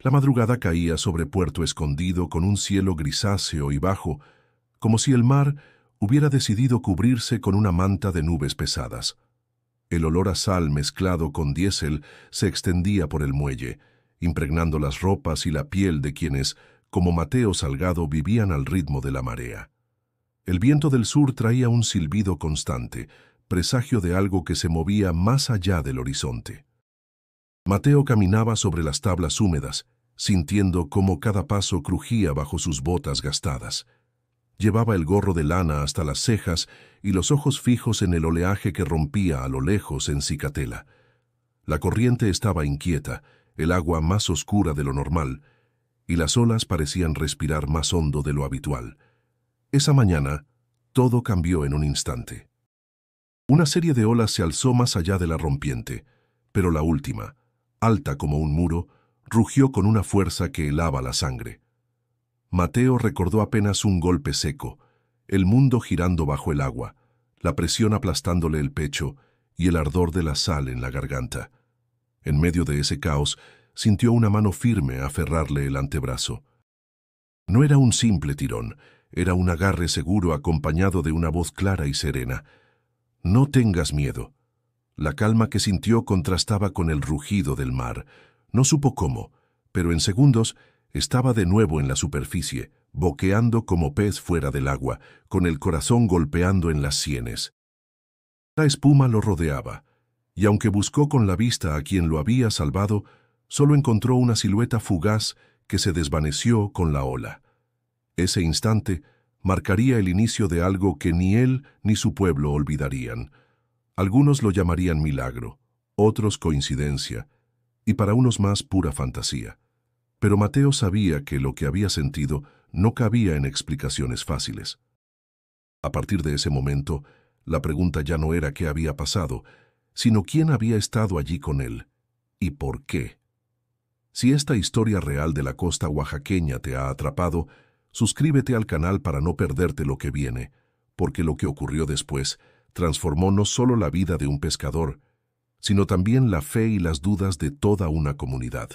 La madrugada caía sobre Puerto Escondido con un cielo grisáceo y bajo, como si el mar hubiera decidido cubrirse con una manta de nubes pesadas. El olor a sal mezclado con diésel se extendía por el muelle, impregnando las ropas y la piel de quienes, como Mateo Salgado, vivían al ritmo de la marea. El viento del sur traía un silbido constante, presagio de algo que se movía más allá del horizonte. Mateo caminaba sobre las tablas húmedas, sintiendo cómo cada paso crujía bajo sus botas gastadas. Llevaba el gorro de lana hasta las cejas y los ojos fijos en el oleaje que rompía a lo lejos en Cicatela. La corriente estaba inquieta, el agua más oscura de lo normal, y las olas parecían respirar más hondo de lo habitual. Esa mañana, todo cambió en un instante. Una serie de olas se alzó más allá de la rompiente, pero la última, alta como un muro, rugió con una fuerza que helaba la sangre. Mateo recordó apenas un golpe seco, el mundo girando bajo el agua, la presión aplastándole el pecho y el ardor de la sal en la garganta. En medio de ese caos, sintió una mano firme aferrarle el antebrazo. No era un simple tirón, era un agarre seguro acompañado de una voz clara y serena. «No tengas miedo». La calma que sintió contrastaba con el rugido del mar. No supo cómo, pero en segundos estaba de nuevo en la superficie, boqueando como pez fuera del agua, con el corazón golpeando en las sienes. La espuma lo rodeaba, y aunque buscó con la vista a quien lo había salvado, solo encontró una silueta fugaz que se desvaneció con la ola. Ese instante marcaría el inicio de algo que ni él ni su pueblo olvidarían. Algunos lo llamarían milagro, otros coincidencia, y para unos más pura fantasía. Pero Mateo sabía que lo que había sentido no cabía en explicaciones fáciles. A partir de ese momento, la pregunta ya no era qué había pasado, sino quién había estado allí con él, y por qué. Si esta historia real de la costa oaxaqueña te ha atrapado, suscríbete al canal para no perderte lo que viene, porque lo que ocurrió después transformó no solo la vida de un pescador, sino también la fe y las dudas de toda una comunidad.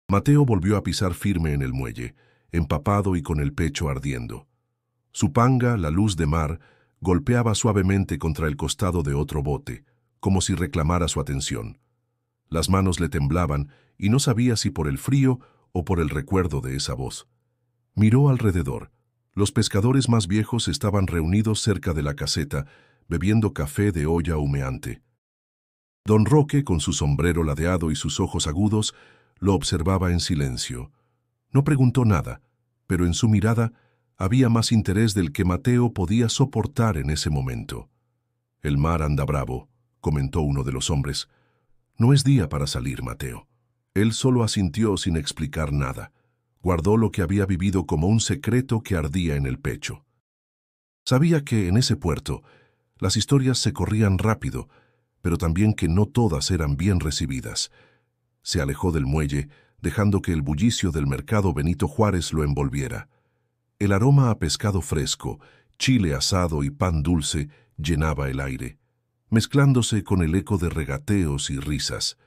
Mateo volvió a pisar firme en el muelle, empapado y con el pecho ardiendo. Su panga, la luz de mar, golpeaba suavemente contra el costado de otro bote, como si reclamara su atención. Las manos le temblaban y no sabía si por el frío o por el recuerdo de esa voz. Miró alrededor. Los pescadores más viejos estaban reunidos cerca de la caseta, bebiendo café de olla humeante. Don Roque, con su sombrero ladeado y sus ojos agudos, lo observaba en silencio. No preguntó nada, pero en su mirada había más interés del que Mateo podía soportar en ese momento. «El mar anda bravo», comentó uno de los hombres. «No es día para salir, Mateo». Él solo asintió sin explicar nada. Guardó lo que había vivido como un secreto que ardía en el pecho. Sabía que en ese puerto las historias se corrían rápido, pero también que no todas eran bien recibidas. Se alejó del muelle, dejando que el bullicio del mercado Benito Juárez lo envolviera. El aroma a pescado fresco, chile asado y pan dulce llenaba el aire, mezclándose con el eco de regateos y risas.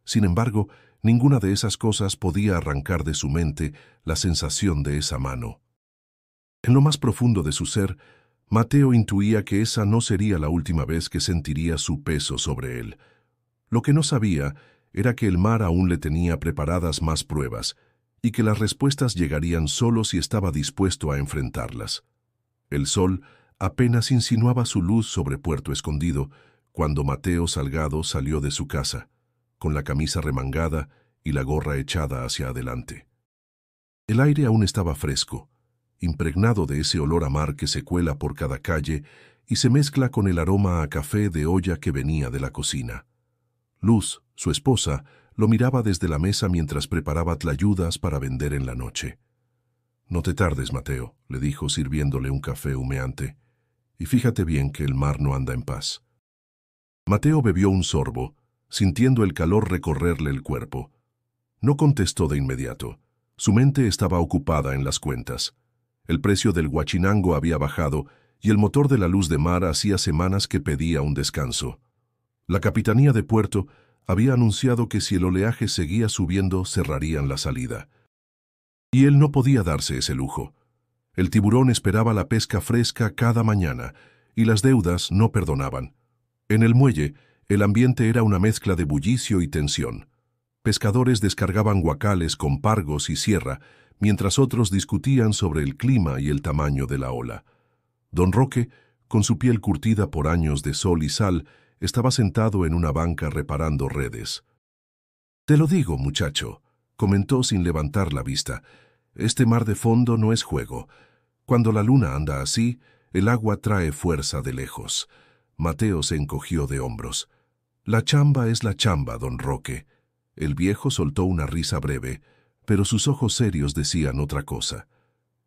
Sin embargo, ninguna de esas cosas podía arrancar de su mente la sensación de esa mano. En lo más profundo de su ser, Mateo intuía que esa no sería la última vez que sentiría su peso sobre él. Lo que no sabía era que el mar aún le tenía preparadas más pruebas y que las respuestas llegarían solo si estaba dispuesto a enfrentarlas. El sol apenas insinuaba su luz sobre Puerto Escondido cuando Mateo Salgado salió de su casa, con la camisa remangada y la gorra echada hacia adelante. El aire aún estaba fresco, impregnado de ese olor a mar que se cuela por cada calle y se mezcla con el aroma a café de olla que venía de la cocina. Luz, su esposa, lo miraba desde la mesa mientras preparaba tlayudas para vender en la noche. «No te tardes, Mateo», le dijo sirviéndole un café humeante, «y fíjate bien que el mar no anda en paz». Mateo bebió un sorbo, sintiendo el calor recorrerle el cuerpo. No contestó de inmediato. Su mente estaba ocupada en las cuentas. El precio del Huachinango había bajado y el motor de la Luz de Mar hacía semanas que pedía un descanso. La Capitanía de Puerto Había anunciado que si el oleaje seguía subiendo, cerrarían la salida. Y él no podía darse ese lujo. El tiburón esperaba la pesca fresca cada mañana, y las deudas no perdonaban. En el muelle, el ambiente era una mezcla de bullicio y tensión. Pescadores descargaban guacales con pargos y sierra, mientras otros discutían sobre el clima y el tamaño de la ola. Don Roque, con su piel curtida por años de sol y sal, estaba sentado en una banca reparando redes. «Te lo digo, muchacho», comentó sin levantar la vista, «este mar de fondo no es juego. Cuando la luna anda así, el agua trae fuerza de lejos». Mateo se encogió de hombros. «La chamba es la chamba, don Roque». El viejo soltó una risa breve, pero sus ojos serios decían otra cosa.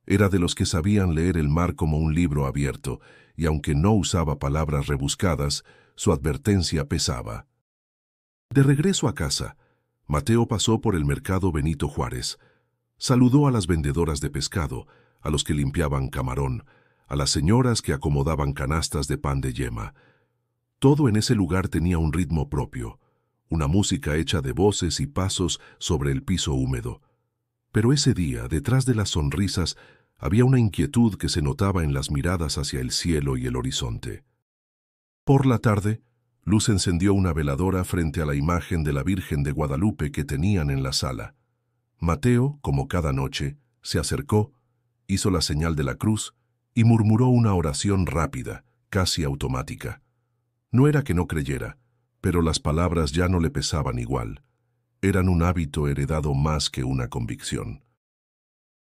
Era de los que sabían leer el mar como un libro abierto, y aunque no usaba palabras rebuscadas, su advertencia pesaba. De regreso a casa, Mateo pasó por el mercado Benito Juárez. Saludó a las vendedoras de pescado, a los que limpiaban camarón, a las señoras que acomodaban canastas de pan de yema. Todo en ese lugar tenía un ritmo propio, una música hecha de voces y pasos sobre el piso húmedo. Pero ese día, detrás de las sonrisas, había una inquietud que se notaba en las miradas hacia el cielo y el horizonte. Por la tarde, Luz encendió una veladora frente a la imagen de la Virgen de Guadalupe que tenían en la sala. Mateo, como cada noche, se acercó, hizo la señal de la cruz y murmuró una oración rápida, casi automática. No era que no creyera, pero las palabras ya no le pesaban igual. Eran un hábito heredado más que una convicción.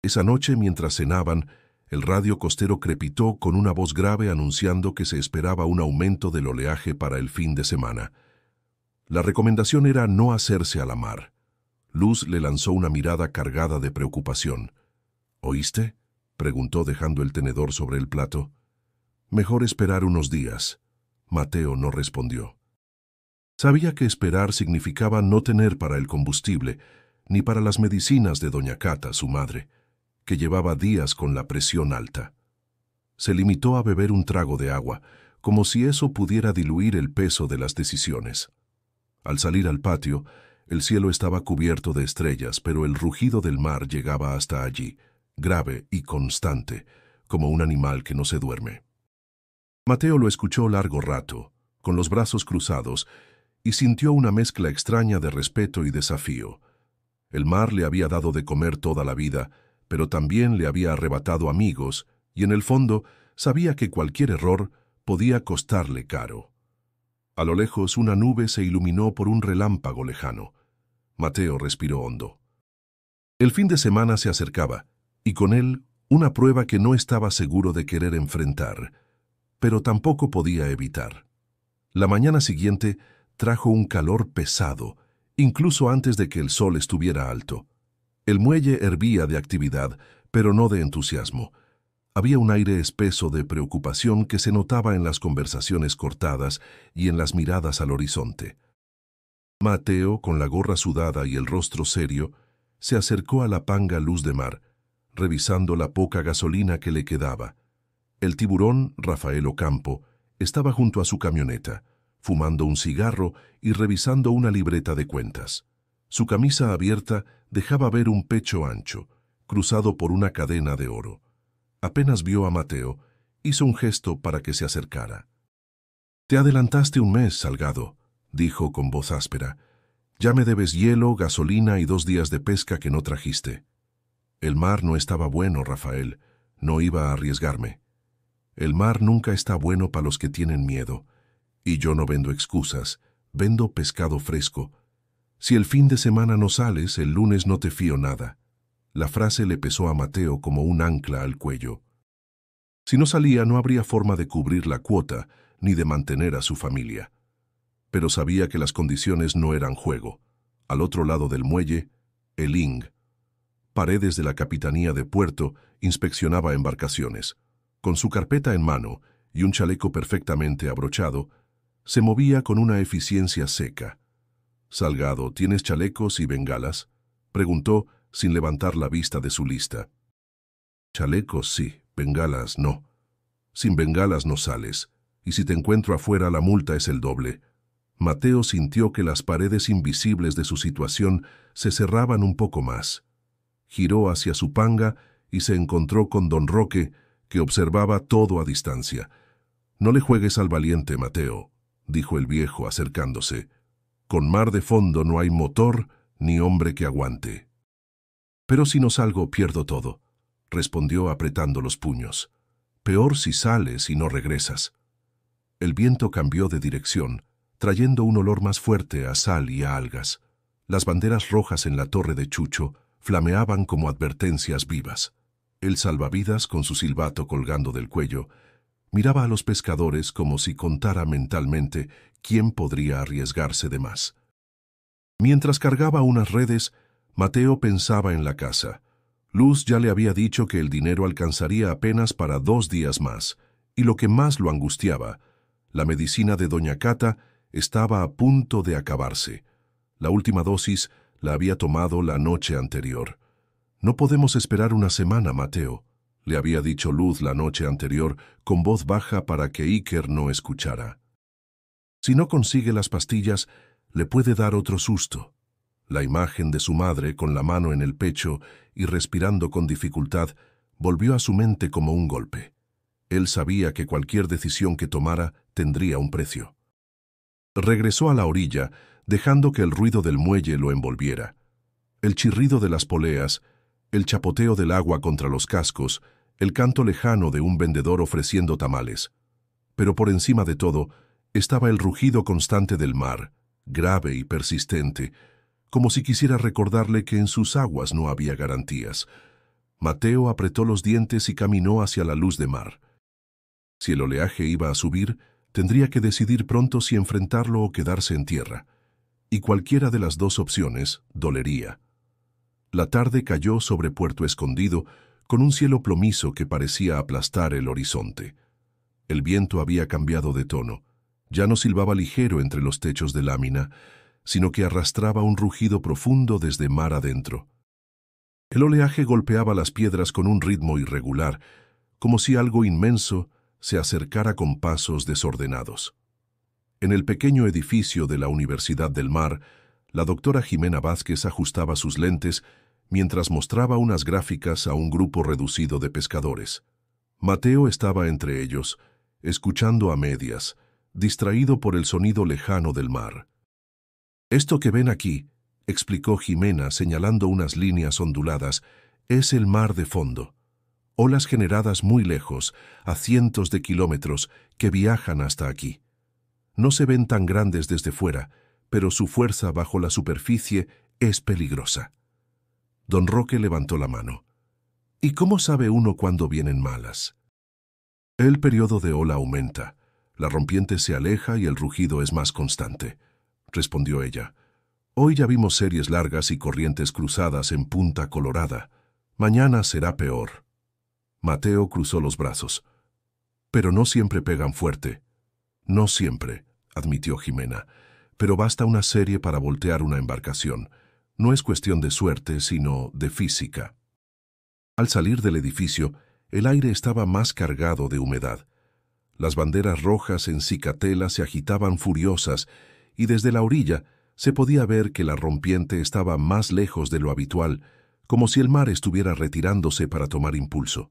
Esa noche, mientras cenaban, el radio costero crepitó con una voz grave anunciando que se esperaba un aumento del oleaje para el fin de semana. La recomendación era no hacerse a la mar. Luz le lanzó una mirada cargada de preocupación. «¿Oíste?», preguntó dejando el tenedor sobre el plato. «Mejor esperar unos días». Mateo no respondió. Sabía que esperar significaba no tener para el combustible, ni para las medicinas de doña Cata, su madre, que llevaba días con la presión alta. Se limitó a beber un trago de agua, como si eso pudiera diluir el peso de las decisiones. Al salir al patio, el cielo estaba cubierto de estrellas, pero el rugido del mar llegaba hasta allí, grave y constante, como un animal que no se duerme. Mateo lo escuchó largo rato, con los brazos cruzados, y sintió una mezcla extraña de respeto y desafío. El mar le había dado de comer toda la vida, pero también le había arrebatado amigos, y en el fondo sabía que cualquier error podía costarle caro. A lo lejos una nube se iluminó por un relámpago lejano. Mateo respiró hondo. El fin de semana se acercaba, y con él una prueba que no estaba seguro de querer enfrentar, pero tampoco podía evitar. La mañana siguiente trajo un calor pesado, incluso antes de que el sol estuviera alto. El muelle hervía de actividad, pero no de entusiasmo. Había un aire espeso de preocupación que se notaba en las conversaciones cortadas y en las miradas al horizonte. Mateo, con la gorra sudada y el rostro serio, se acercó a la panga luz de mar, revisando la poca gasolina que le quedaba. El tiburón, Rafael Ocampo, estaba junto a su camioneta, fumando un cigarro y revisando una libreta de cuentas. Su camisa abierta dejaba ver un pecho ancho, cruzado por una cadena de oro. Apenas vio a Mateo, hizo un gesto para que se acercara. «Te adelantaste un mes, Salgado», dijo con voz áspera. «Ya me debes hielo, gasolina y 2 días de pesca que no trajiste». «El mar no estaba bueno, Rafael. No iba a arriesgarme». «El mar nunca está bueno para los que tienen miedo. Y yo no vendo excusas, vendo pescado fresco. Si el fin de semana no sales, el lunes no te fío nada». La frase le pesó a Mateo como un ancla al cuello. Si no salía, no habría forma de cubrir la cuota ni de mantener a su familia. Pero sabía que las condiciones no eran juego. Al otro lado del muelle, el ING. Paredes de la Capitanía de Puerto inspeccionaba embarcaciones. Con su carpeta en mano y un chaleco perfectamente abrochado, se movía con una eficiencia seca. «Salgado, ¿tienes chalecos y bengalas?», preguntó sin levantar la vista de su lista. «Chalecos sí, bengalas no. Sin bengalas no sales, y si te encuentro afuera la multa es el doble». Mateo sintió que las paredes invisibles de su situación se cerraban un poco más. Giró hacia su panga y se encontró con don Roque, que observaba todo a distancia. «No le juegues al valiente, Mateo», dijo el viejo acercándose. «Con mar de fondo no hay motor ni hombre que aguante». «Pero si no salgo, pierdo todo», respondió apretando los puños. «Peor si sales y no regresas». El viento cambió de dirección, trayendo un olor más fuerte a sal y a algas. Las banderas rojas en la torre de Chucho flameaban como advertencias vivas. El salvavidas, con su silbato colgando del cuello, miraba a los pescadores como si contara mentalmente quién podría arriesgarse de más. Mientras cargaba unas redes, Mateo pensaba en la casa. Luz ya le había dicho que el dinero alcanzaría apenas para 2 días más, y lo que más lo angustiaba, la medicina de doña Cata estaba a punto de acabarse. La última dosis la había tomado la noche anterior. «No podemos esperar una semana, Mateo», le había dicho Luz la noche anterior con voz baja para que Iker no escuchara. «Si no consigue las pastillas, le puede dar otro susto». La imagen de su madre con la mano en el pecho y respirando con dificultad volvió a su mente como un golpe. Él sabía que cualquier decisión que tomara tendría un precio. Regresó a la orilla, dejando que el ruido del muelle lo envolviera. El chirrido de las poleas, el chapoteo del agua contra los cascos, el canto lejano de un vendedor ofreciendo tamales. Pero por encima de todo estaba el rugido constante del mar, grave y persistente, como si quisiera recordarle que en sus aguas no había garantías. Mateo apretó los dientes y caminó hacia la luz de mar. Si el oleaje iba a subir, tendría que decidir pronto si enfrentarlo o quedarse en tierra. Y cualquiera de las dos opciones dolería. La tarde cayó sobre Puerto Escondido, con un cielo plomizo que parecía aplastar el horizonte. El viento había cambiado de tono. Ya no silbaba ligero entre los techos de lámina, sino que arrastraba un rugido profundo desde mar adentro. El oleaje golpeaba las piedras con un ritmo irregular, como si algo inmenso se acercara con pasos desordenados. En el pequeño edificio de la Universidad del Mar, la doctora Jimena Vázquez ajustaba sus lentes mientras mostraba unas gráficas a un grupo reducido de pescadores. Mateo estaba entre ellos, escuchando a medias, distraído por el sonido lejano del mar. «Esto que ven aquí», explicó Jimena señalando unas líneas onduladas, «es el mar de fondo. Olas generadas muy lejos, a cientos de kilómetros, que viajan hasta aquí. No se ven tan grandes desde fuera, pero su fuerza bajo la superficie es peligrosa». Don Roque levantó la mano. «¿Y cómo sabe uno cuándo vienen malas?» «El periodo de ola aumenta. La rompiente se aleja y el rugido es más constante», respondió ella. «Hoy ya vimos series largas y corrientes cruzadas en Punta Colorada. Mañana será peor». Mateo cruzó los brazos. «Pero no siempre pegan fuerte». «No siempre», admitió Jimena, «pero basta una serie para voltear una embarcación. No es cuestión de suerte, sino de física». Al salir del edificio, el aire estaba más cargado de humedad. Las banderas rojas en cicatela se agitaban furiosas y desde la orilla se podía ver que la rompiente estaba más lejos de lo habitual, como si el mar estuviera retirándose para tomar impulso.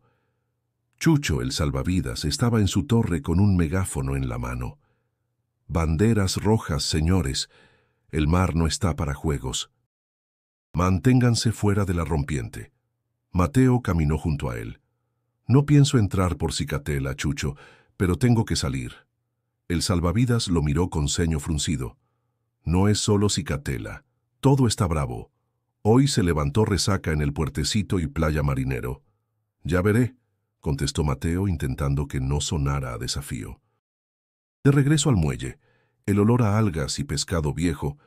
Chucho, el salvavidas, estaba en su torre con un megáfono en la mano. «Banderas rojas, señores. El mar no está para juegos. Manténganse fuera de la rompiente». Mateo caminó junto a él. «No pienso entrar por cicatela, Chucho, pero tengo que salir». El salvavidas lo miró con ceño fruncido. «No es solo cicatela. Todo está bravo. Hoy se levantó resaca en el Puertecito y Playa Marinero». «Ya veré», contestó Mateo intentando que no sonara a desafío. De regreso al muelle, el olor a algas y pescado viejo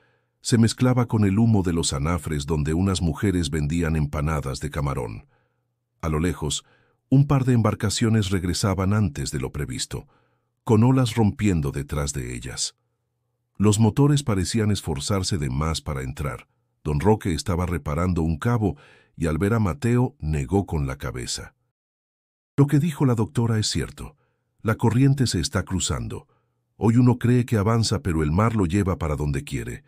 se mezclaba con el humo de los anafres donde unas mujeres vendían empanadas de camarón. A lo lejos, un par de embarcaciones regresaban antes de lo previsto, con olas rompiendo detrás de ellas. Los motores parecían esforzarse de más para entrar. Don Roque estaba reparando un cabo y al ver a Mateo negó con la cabeza. «Lo que dijo la doctora es cierto. La corriente se está cruzando. Hoy uno cree que avanza, pero el mar lo lleva para donde quiere.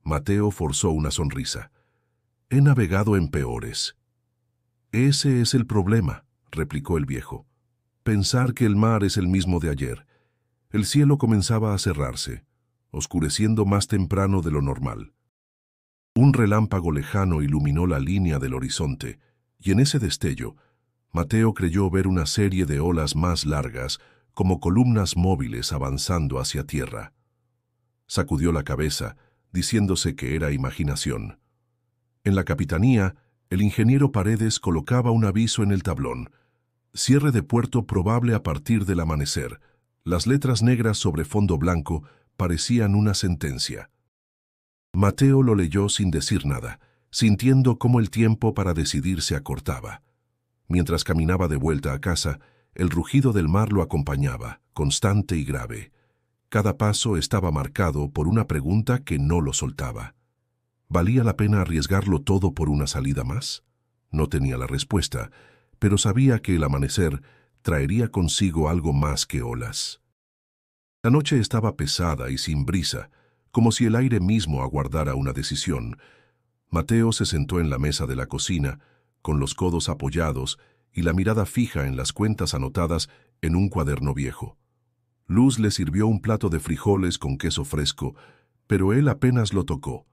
Mateo forzó una sonrisa. He navegado en peores. Ese es el problema, replicó el viejo. Pensar que el mar es el mismo de ayer. El cielo comenzaba a cerrarse, oscureciendo más temprano de lo normal. Un relámpago lejano iluminó la línea del horizonte, y en ese destello, Mateo creyó ver una serie de olas más largas, como columnas móviles avanzando hacia tierra. Sacudió la cabeza, diciéndose que era imaginación. En la capitanía, el ingeniero Paredes colocaba un aviso en el tablón. Cierre de puerto probable a partir del amanecer. Las letras negras sobre fondo blanco parecían una sentencia. Mateo lo leyó sin decir nada, sintiendo cómo el tiempo para decidir se acortaba. Mientras caminaba de vuelta a casa, el rugido del mar lo acompañaba, constante y grave. Cada paso estaba marcado por una pregunta que no lo soltaba. ¿Valía la pena arriesgarlo todo por una salida más? No tenía la respuesta, pero sabía que el amanecer traería consigo algo más que olas. La noche estaba pesada y sin brisa, como si el aire mismo aguardara una decisión. Mateo se sentó en la mesa de la cocina, con los codos apoyados y la mirada fija en las cuentas anotadas en un cuaderno viejo. Luz le sirvió un plato de frijoles con queso fresco, pero él apenas lo tocó.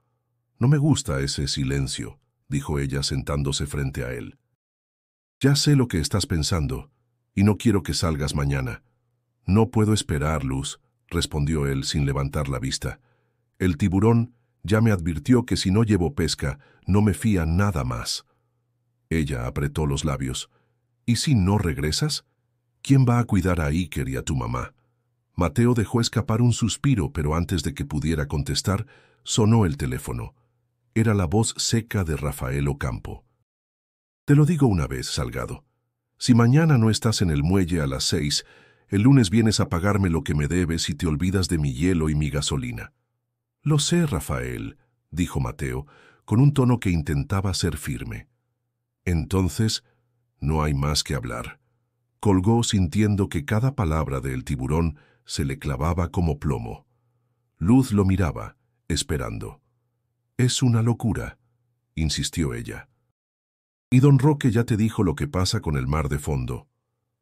«No me gusta ese silencio», dijo ella sentándose frente a él. «Ya sé lo que estás pensando, y no quiero que salgas mañana». «No puedo esperar, Luz», respondió él sin levantar la vista. «El tiburón ya me advirtió que si no llevo pesca, no me fía nada más». Ella apretó los labios. «¿Y si no regresas? ¿Quién va a cuidar a Iker y a tu mamá?» Mateo dejó escapar un suspiro, pero antes de que pudiera contestar, sonó el teléfono. Era la voz seca de Rafael Ocampo. «Te lo digo una vez, Salgado. Si mañana no estás en el muelle a las 6, el lunes vienes a pagarme lo que me debes y te olvidas de mi hielo y mi gasolina». «Lo sé, Rafael», dijo Mateo, con un tono que intentaba ser firme. Entonces, no hay más que hablar. Colgó sintiendo que cada palabra del tiburón se le clavaba como plomo. Luz lo miraba, esperando. «Es una locura», insistió ella. «Y don Roque ya te dijo lo que pasa con el mar de fondo».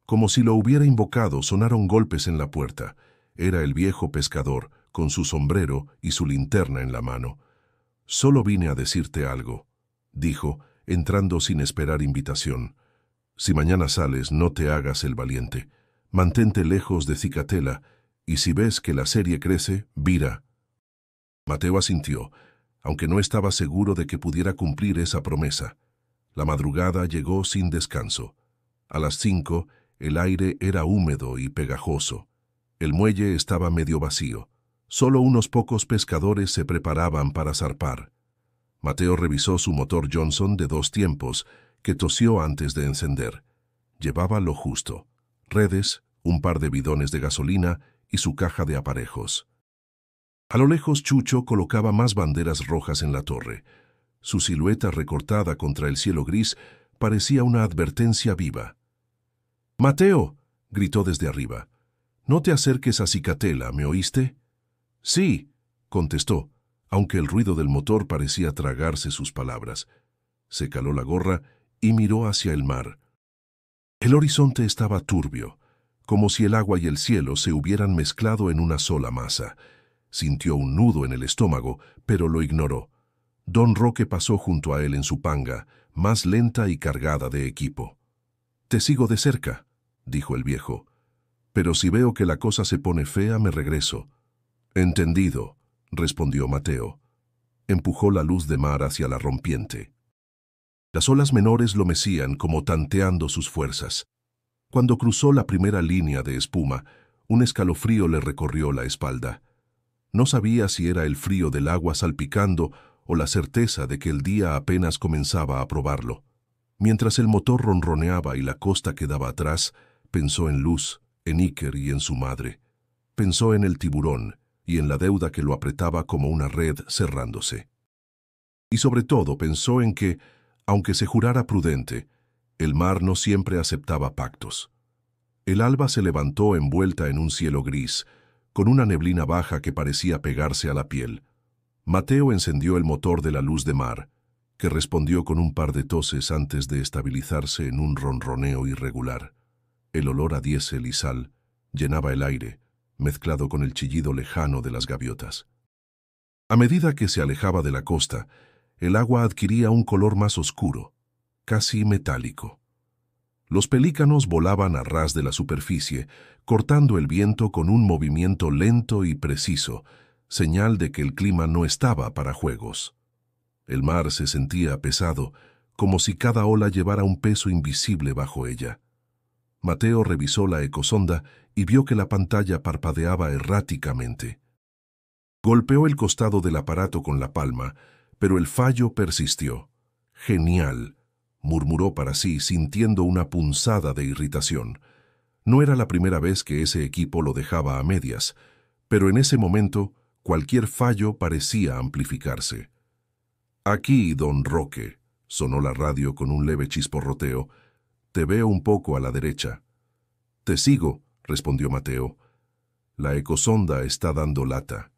Como si lo hubiera invocado, sonaron golpes en la puerta. Era el viejo pescador, con su sombrero y su linterna en la mano. «Solo vine a decirte algo», dijo, entrando sin esperar invitación. «Si mañana sales, no te hagas el valiente. Mantente lejos de Cicatela, y si ves que la serie crece, vira». Mateo asintió, aunque no estaba seguro de que pudiera cumplir esa promesa. La madrugada llegó sin descanso. A las 5, el aire era húmedo y pegajoso. El muelle estaba medio vacío. Solo unos pocos pescadores se preparaban para zarpar. Mateo revisó su motor Johnson de 2 tiempos, que tosió antes de encender. Llevaba lo justo: redes, un par de bidones de gasolina y su caja de aparejos. A lo lejos, Chucho colocaba más banderas rojas en la torre. Su silueta recortada contra el cielo gris parecía una advertencia viva. «Mateo», gritó desde arriba, «no te acerques a Cicatela, ¿me oíste?» «Sí», contestó, aunque el ruido del motor parecía tragarse sus palabras. Se caló la gorra y miró hacia el mar. El horizonte estaba turbio, como si el agua y el cielo se hubieran mezclado en una sola masa. Sintió un nudo en el estómago, pero lo ignoró. Don Roque pasó junto a él en su panga, más lenta y cargada de equipo. «Te sigo de cerca», dijo el viejo. «Pero si veo que la cosa se pone fea, me regreso». «Entendido», respondió Mateo. Empujó la luz de mar hacia la rompiente. Las olas menores lo mecían como tanteando sus fuerzas. Cuando cruzó la primera línea de espuma, un escalofrío le recorrió la espalda. No sabía si era el frío del agua salpicando o la certeza de que el día apenas comenzaba a probarlo. Mientras el motor ronroneaba y la costa quedaba atrás, pensó en Luz, en Iker y en su madre. Pensó en el tiburón y en la deuda que lo apretaba como una red cerrándose. Y sobre todo pensó en que, aunque se jurara prudente, el mar no siempre aceptaba pactos. El alba se levantó envuelta en un cielo gris, con una neblina baja que parecía pegarse a la piel. Mateo encendió el motor de la luz de mar, que respondió con un par de toses antes de estabilizarse en un ronroneo irregular. El olor a diésel y sal llenaba el aire, mezclado con el chillido lejano de las gaviotas. A medida que se alejaba de la costa, el agua adquiría un color más oscuro, casi metálico. Los pelícanos volaban a ras de la superficie, cortando el viento con un movimiento lento y preciso, señal de que el clima no estaba para juegos. El mar se sentía pesado, como si cada ola llevara un peso invisible bajo ella. Mateo revisó la ecosonda y vio que la pantalla parpadeaba erráticamente. Golpeó el costado del aparato con la palma, pero el fallo persistió. «Genial», murmuró para sí, sintiendo una punzada de irritación. No era la primera vez que ese equipo lo dejaba a medias, pero en ese momento cualquier fallo parecía amplificarse. «Aquí, don Roque», sonó la radio con un leve chisporroteo. «Te veo un poco a la derecha». «Te sigo», respondió Mateo. «La ecosonda está dando lata».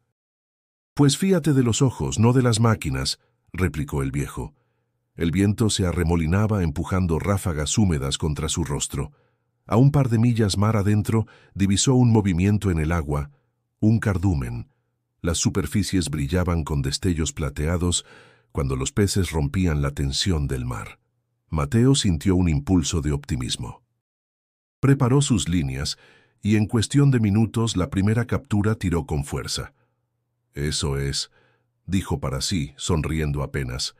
«Pues fíate de los ojos, no de las máquinas», replicó el viejo. El viento se arremolinaba empujando ráfagas húmedas contra su rostro. A un par de millas mar adentro divisó un movimiento en el agua, un cardumen. Las superficies brillaban con destellos plateados cuando los peces rompían la tensión del mar. Mateo sintió un impulso de optimismo. Preparó sus líneas y en cuestión de minutos la primera captura tiró con fuerza. «Eso es», dijo para sí, sonriendo apenas.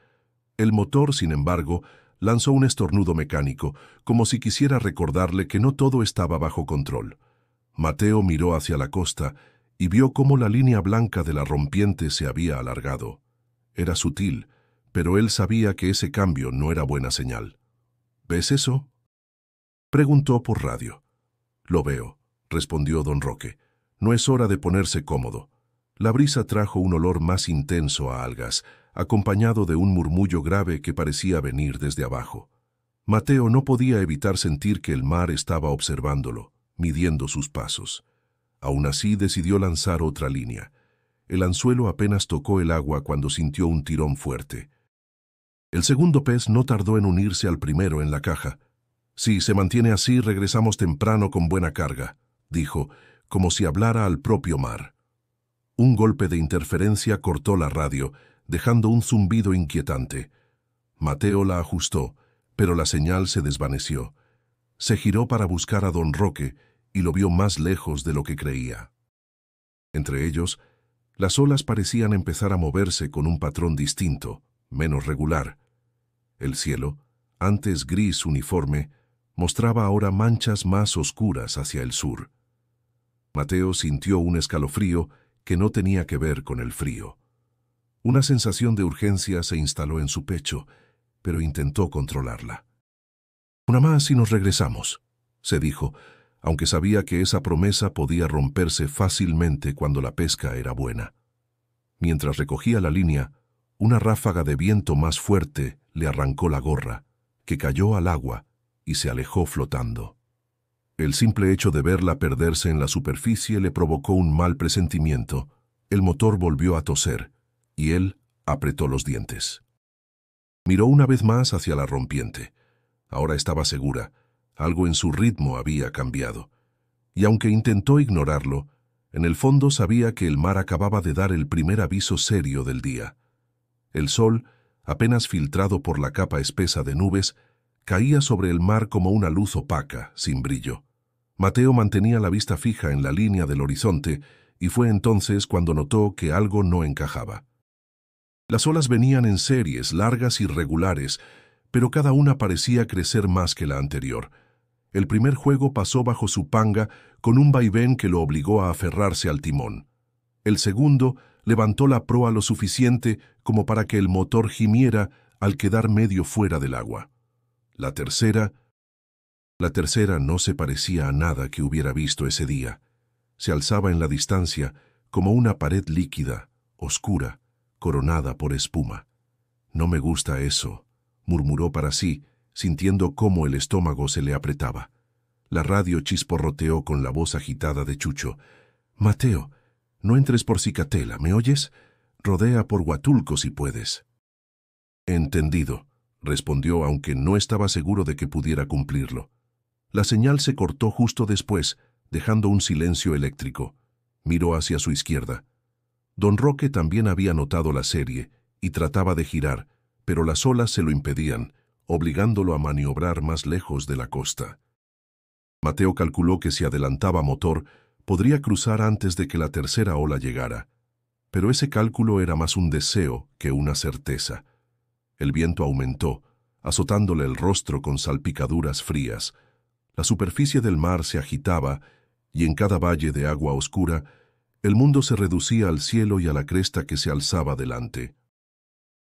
El motor, sin embargo, lanzó un estornudo mecánico, como si quisiera recordarle que no todo estaba bajo control. Mateo miró hacia la costa y vio cómo la línea blanca de la rompiente se había alargado. Era sutil, pero él sabía que ese cambio no era buena señal. «¿Ves eso?», preguntó por radio. «Lo veo», respondió don Roque. «No es hora de ponerse cómodo». La brisa trajo un olor más intenso a algas, acompañado de un murmullo grave que parecía venir desde abajo. Mateo no podía evitar sentir que el mar estaba observándolo, midiendo sus pasos. Aún así decidió lanzar otra línea. El anzuelo apenas tocó el agua cuando sintió un tirón fuerte. El segundo pez no tardó en unirse al primero en la caja. «Si se mantiene así, regresamos temprano con buena carga», dijo, como si hablara al propio mar. Un golpe de interferencia cortó la radio, dejando un zumbido inquietante. Mateo la ajustó, pero la señal se desvaneció. Se giró para buscar a don Roque y lo vio más lejos de lo que creía. Entre ellos, las olas parecían empezar a moverse con un patrón distinto, menos regular. El cielo, antes gris uniforme, mostraba ahora manchas más oscuras hacia el sur. Mateo sintió un escalofrío que no tenía que ver con el frío. Una sensación de urgencia se instaló en su pecho, pero intentó controlarla. «Una más y nos regresamos», se dijo, aunque sabía que esa promesa podía romperse fácilmente cuando la pesca era buena. Mientras recogía la línea, una ráfaga de viento más fuerte le arrancó la gorra, que cayó al agua y se alejó flotando. El simple hecho de verla perderse en la superficie le provocó un mal presentimiento. El motor volvió a toser, y él apretó los dientes. Miró una vez más hacia la rompiente. Ahora estaba segura, algo en su ritmo había cambiado. Y aunque intentó ignorarlo, en el fondo sabía que el mar acababa de dar el primer aviso serio del día. El sol, apenas filtrado por la capa espesa de nubes, caía sobre el mar como una luz opaca, sin brillo. Mateo mantenía la vista fija en la línea del horizonte y fue entonces cuando notó que algo no encajaba. Las olas venían en series largas y regulares, pero cada una parecía crecer más que la anterior. El primer juego pasó bajo su panga con un vaivén que lo obligó a aferrarse al timón. El segundo levantó la proa lo suficiente como para que el motor gimiera al quedar medio fuera del agua. La tercera no se parecía a nada que hubiera visto ese día. Se alzaba en la distancia como una pared líquida, oscura, coronada por espuma. «No me gusta eso», murmuró para sí, sintiendo cómo el estómago se le apretaba. La radio chisporroteó con la voz agitada de Chucho. Mateo, no entres por Cicatela, ¿me oyes? Rodea por Huatulco si puedes. Entendido, respondió, aunque no estaba seguro de que pudiera cumplirlo. La señal se cortó justo después, dejando un silencio eléctrico. Miró hacia su izquierda. Don Roque también había notado la serie y trataba de girar, pero las olas se lo impedían, obligándolo a maniobrar más lejos de la costa. Mateo calculó que si adelantaba motor, podría cruzar antes de que la tercera ola llegara. Pero ese cálculo era más un deseo que una certeza. El viento aumentó, azotándole el rostro con salpicaduras frías. La superficie del mar se agitaba, y en cada valle de agua oscura, el mundo se reducía al cielo y a la cresta que se alzaba delante.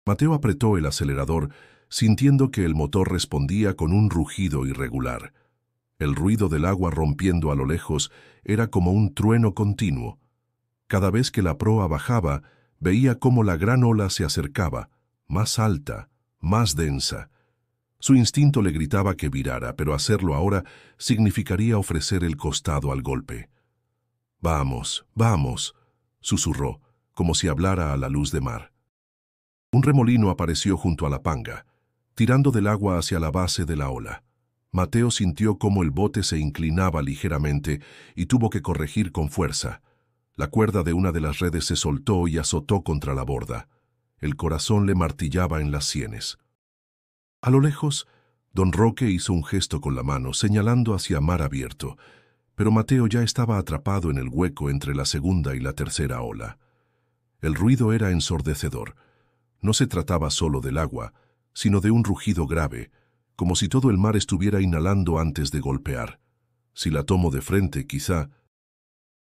Mateo apretó el acelerador, sintiendo que el motor respondía con un rugido irregular. El ruido del agua rompiendo a lo lejos era como un trueno continuo. Cada vez que la proa bajaba, veía cómo la gran ola se acercaba, más alta, más densa. Su instinto le gritaba que virara, pero hacerlo ahora significaría ofrecer el costado al golpe. «Vamos, vamos», susurró, como si hablara a la luz de mar. Un remolino apareció junto a la panga, tirando del agua hacia la base de la ola. Mateo sintió cómo el bote se inclinaba ligeramente y tuvo que corregir con fuerza. La cuerda de una de las redes se soltó y azotó contra la borda. El corazón le martillaba en las sienes. A lo lejos, don Roque hizo un gesto con la mano, señalando hacia mar abierto, pero Mateo ya estaba atrapado en el hueco entre la segunda y la tercera ola. El ruido era ensordecedor. No se trataba solo del agua, sino de un rugido grave, como si todo el mar estuviera inhalando antes de golpear. Si la tomo de frente, quizá,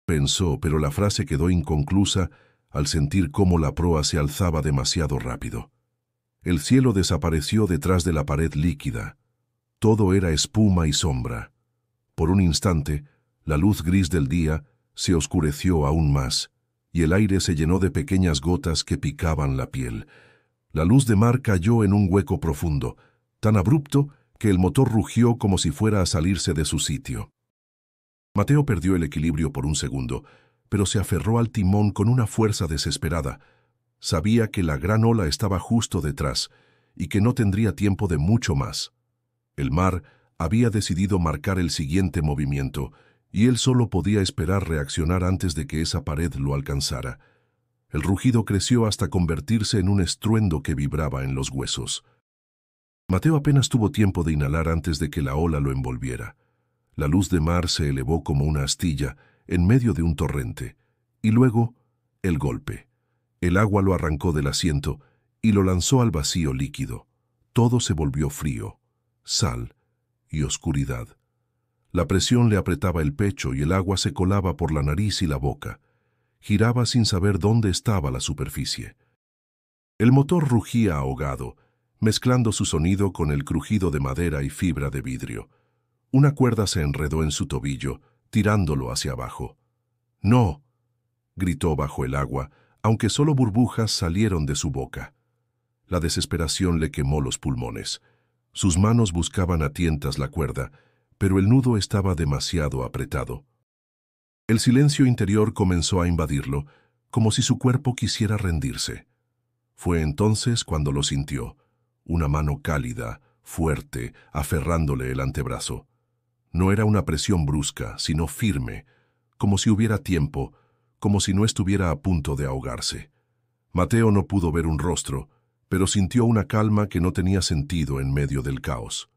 pensó, pero la frase quedó inconclusa al sentir cómo la proa se alzaba demasiado rápido. El cielo desapareció detrás de la pared líquida. Todo era espuma y sombra. Por un instante, la luz gris del día se oscureció aún más, y el aire se llenó de pequeñas gotas que picaban la piel. La luz de mar cayó en un hueco profundo, tan abrupto que el motor rugió como si fuera a salirse de su sitio. Mateo perdió el equilibrio por un segundo, pero se aferró al timón con una fuerza desesperada. Sabía que la gran ola estaba justo detrás y que no tendría tiempo de mucho más. El mar había decidido marcar el siguiente movimiento y él solo podía esperar reaccionar antes de que esa pared lo alcanzara. El rugido creció hasta convertirse en un estruendo que vibraba en los huesos. Mateo apenas tuvo tiempo de inhalar antes de que la ola lo envolviera. La luz de mar se elevó como una astilla en medio de un torrente, y luego el golpe. El agua lo arrancó del asiento y lo lanzó al vacío líquido. Todo se volvió frío, sal y oscuridad. La presión le apretaba el pecho y el agua se colaba por la nariz y la boca. Giraba sin saber dónde estaba la superficie. El motor rugía ahogado, mezclando su sonido con el crujido de madera y fibra de vidrio. Una cuerda se enredó en su tobillo, tirándolo hacia abajo. «¡No!», gritó bajo el agua, aunque solo burbujas salieron de su boca. La desesperación le quemó los pulmones. Sus manos buscaban a tientas la cuerda, pero el nudo estaba demasiado apretado. El silencio interior comenzó a invadirlo, como si su cuerpo quisiera rendirse. Fue entonces cuando lo sintió, una mano cálida, fuerte, aferrándole el antebrazo. No era una presión brusca, sino firme, como si hubiera tiempo, como si no estuviera a punto de ahogarse. Mateo no pudo ver un rostro, pero sintió una calma que no tenía sentido en medio del caos.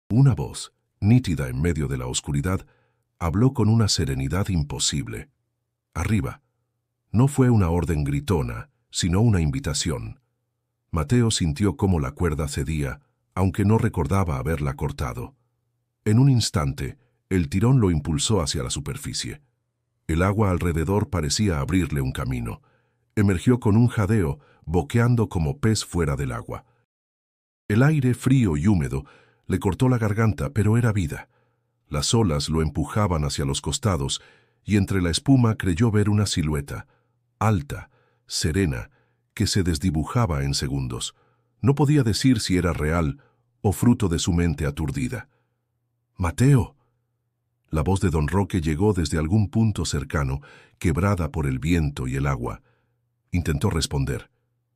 Una voz, nítida en medio de la oscuridad, habló con una serenidad imposible. «Arriba». No fue una orden gritona, sino una invitación. Mateo sintió cómo la cuerda cedía, aunque no recordaba haberla cortado. En un instante, el tirón lo impulsó hacia la superficie. El agua alrededor parecía abrirle un camino. Emergió con un jadeo, boqueando como pez fuera del agua. El aire frío y húmedo le cortó la garganta, pero era vida. Las olas lo empujaban hacia los costados y entre la espuma creyó ver una silueta, alta, serena, que se desdibujaba en segundos. No podía decir si era real o fruto de su mente aturdida. «¡Mateo!». La voz de don Roque llegó desde algún punto cercano, quebrada por el viento y el agua. Intentó responder,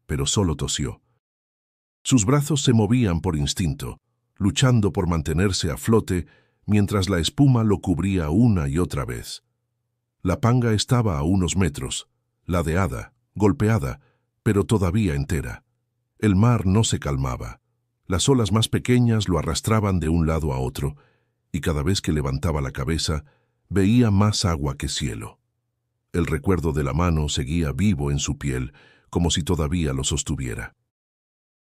pero solo tosió. Sus brazos se movían por instinto, luchando por mantenerse a flote mientras la espuma lo cubría una y otra vez. La panga estaba a unos metros, ladeada, golpeada, pero todavía entera. El mar no se calmaba. Las olas más pequeñas lo arrastraban de un lado a otro, y cada vez que levantaba la cabeza, veía más agua que cielo. El recuerdo de la mano seguía vivo en su piel, como si todavía lo sostuviera.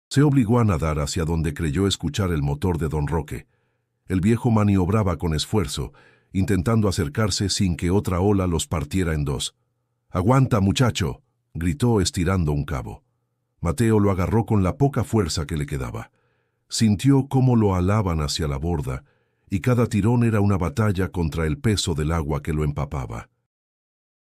Se obligó a nadar hacia donde creyó escuchar el motor de don Roque. El viejo maniobraba con esfuerzo, intentando acercarse sin que otra ola los partiera en dos. «¡Aguanta, muchacho!», gritó estirando un cabo. Mateo lo agarró con la poca fuerza que le quedaba. Sintió cómo lo alaban hacia la borda, y cada tirón era una batalla contra el peso del agua que lo empapaba.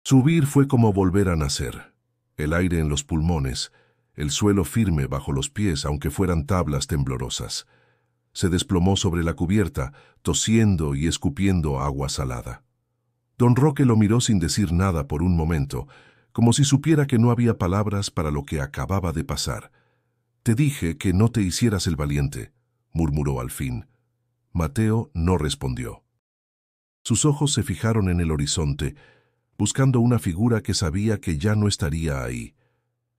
Subir fue como volver a nacer. El aire en los pulmones, el suelo firme bajo los pies aunque fueran tablas temblorosas. Se desplomó sobre la cubierta, tosiendo y escupiendo agua salada. Don Roque lo miró sin decir nada por un momento, como si supiera que no había palabras para lo que acababa de pasar. «Te dije que no te hicieras el valiente», murmuró al fin. Mateo no respondió. Sus ojos se fijaron en el horizonte, buscando una figura que sabía que ya no estaría ahí.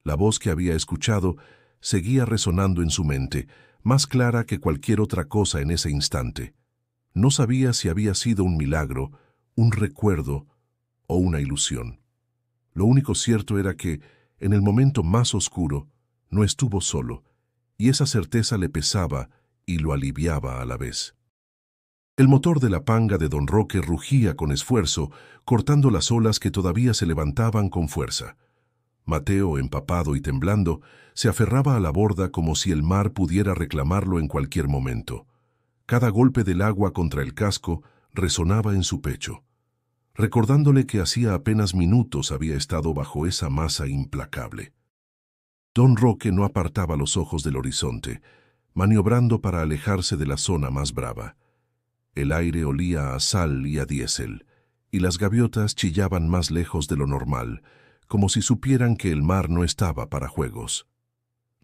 La voz que había escuchado seguía resonando en su mente, más clara que cualquier otra cosa en ese instante. No sabía si había sido un milagro, un recuerdo o una ilusión. Lo único cierto era que, en el momento más oscuro, no estuvo solo, y esa certeza le pesaba y lo aliviaba a la vez. El motor de la panga de don Roque rugía con esfuerzo, cortando las olas que todavía se levantaban con fuerza. Mateo, empapado y temblando, se aferraba a la borda como si el mar pudiera reclamarlo en cualquier momento. Cada golpe del agua contra el casco resonaba en su pecho, recordándole que hacía apenas minutos había estado bajo esa masa implacable. Don Roque no apartaba los ojos del horizonte, maniobrando para alejarse de la zona más brava. El aire olía a sal y a diésel, y las gaviotas chillaban más lejos de lo normal, como si supieran que el mar no estaba para juegos.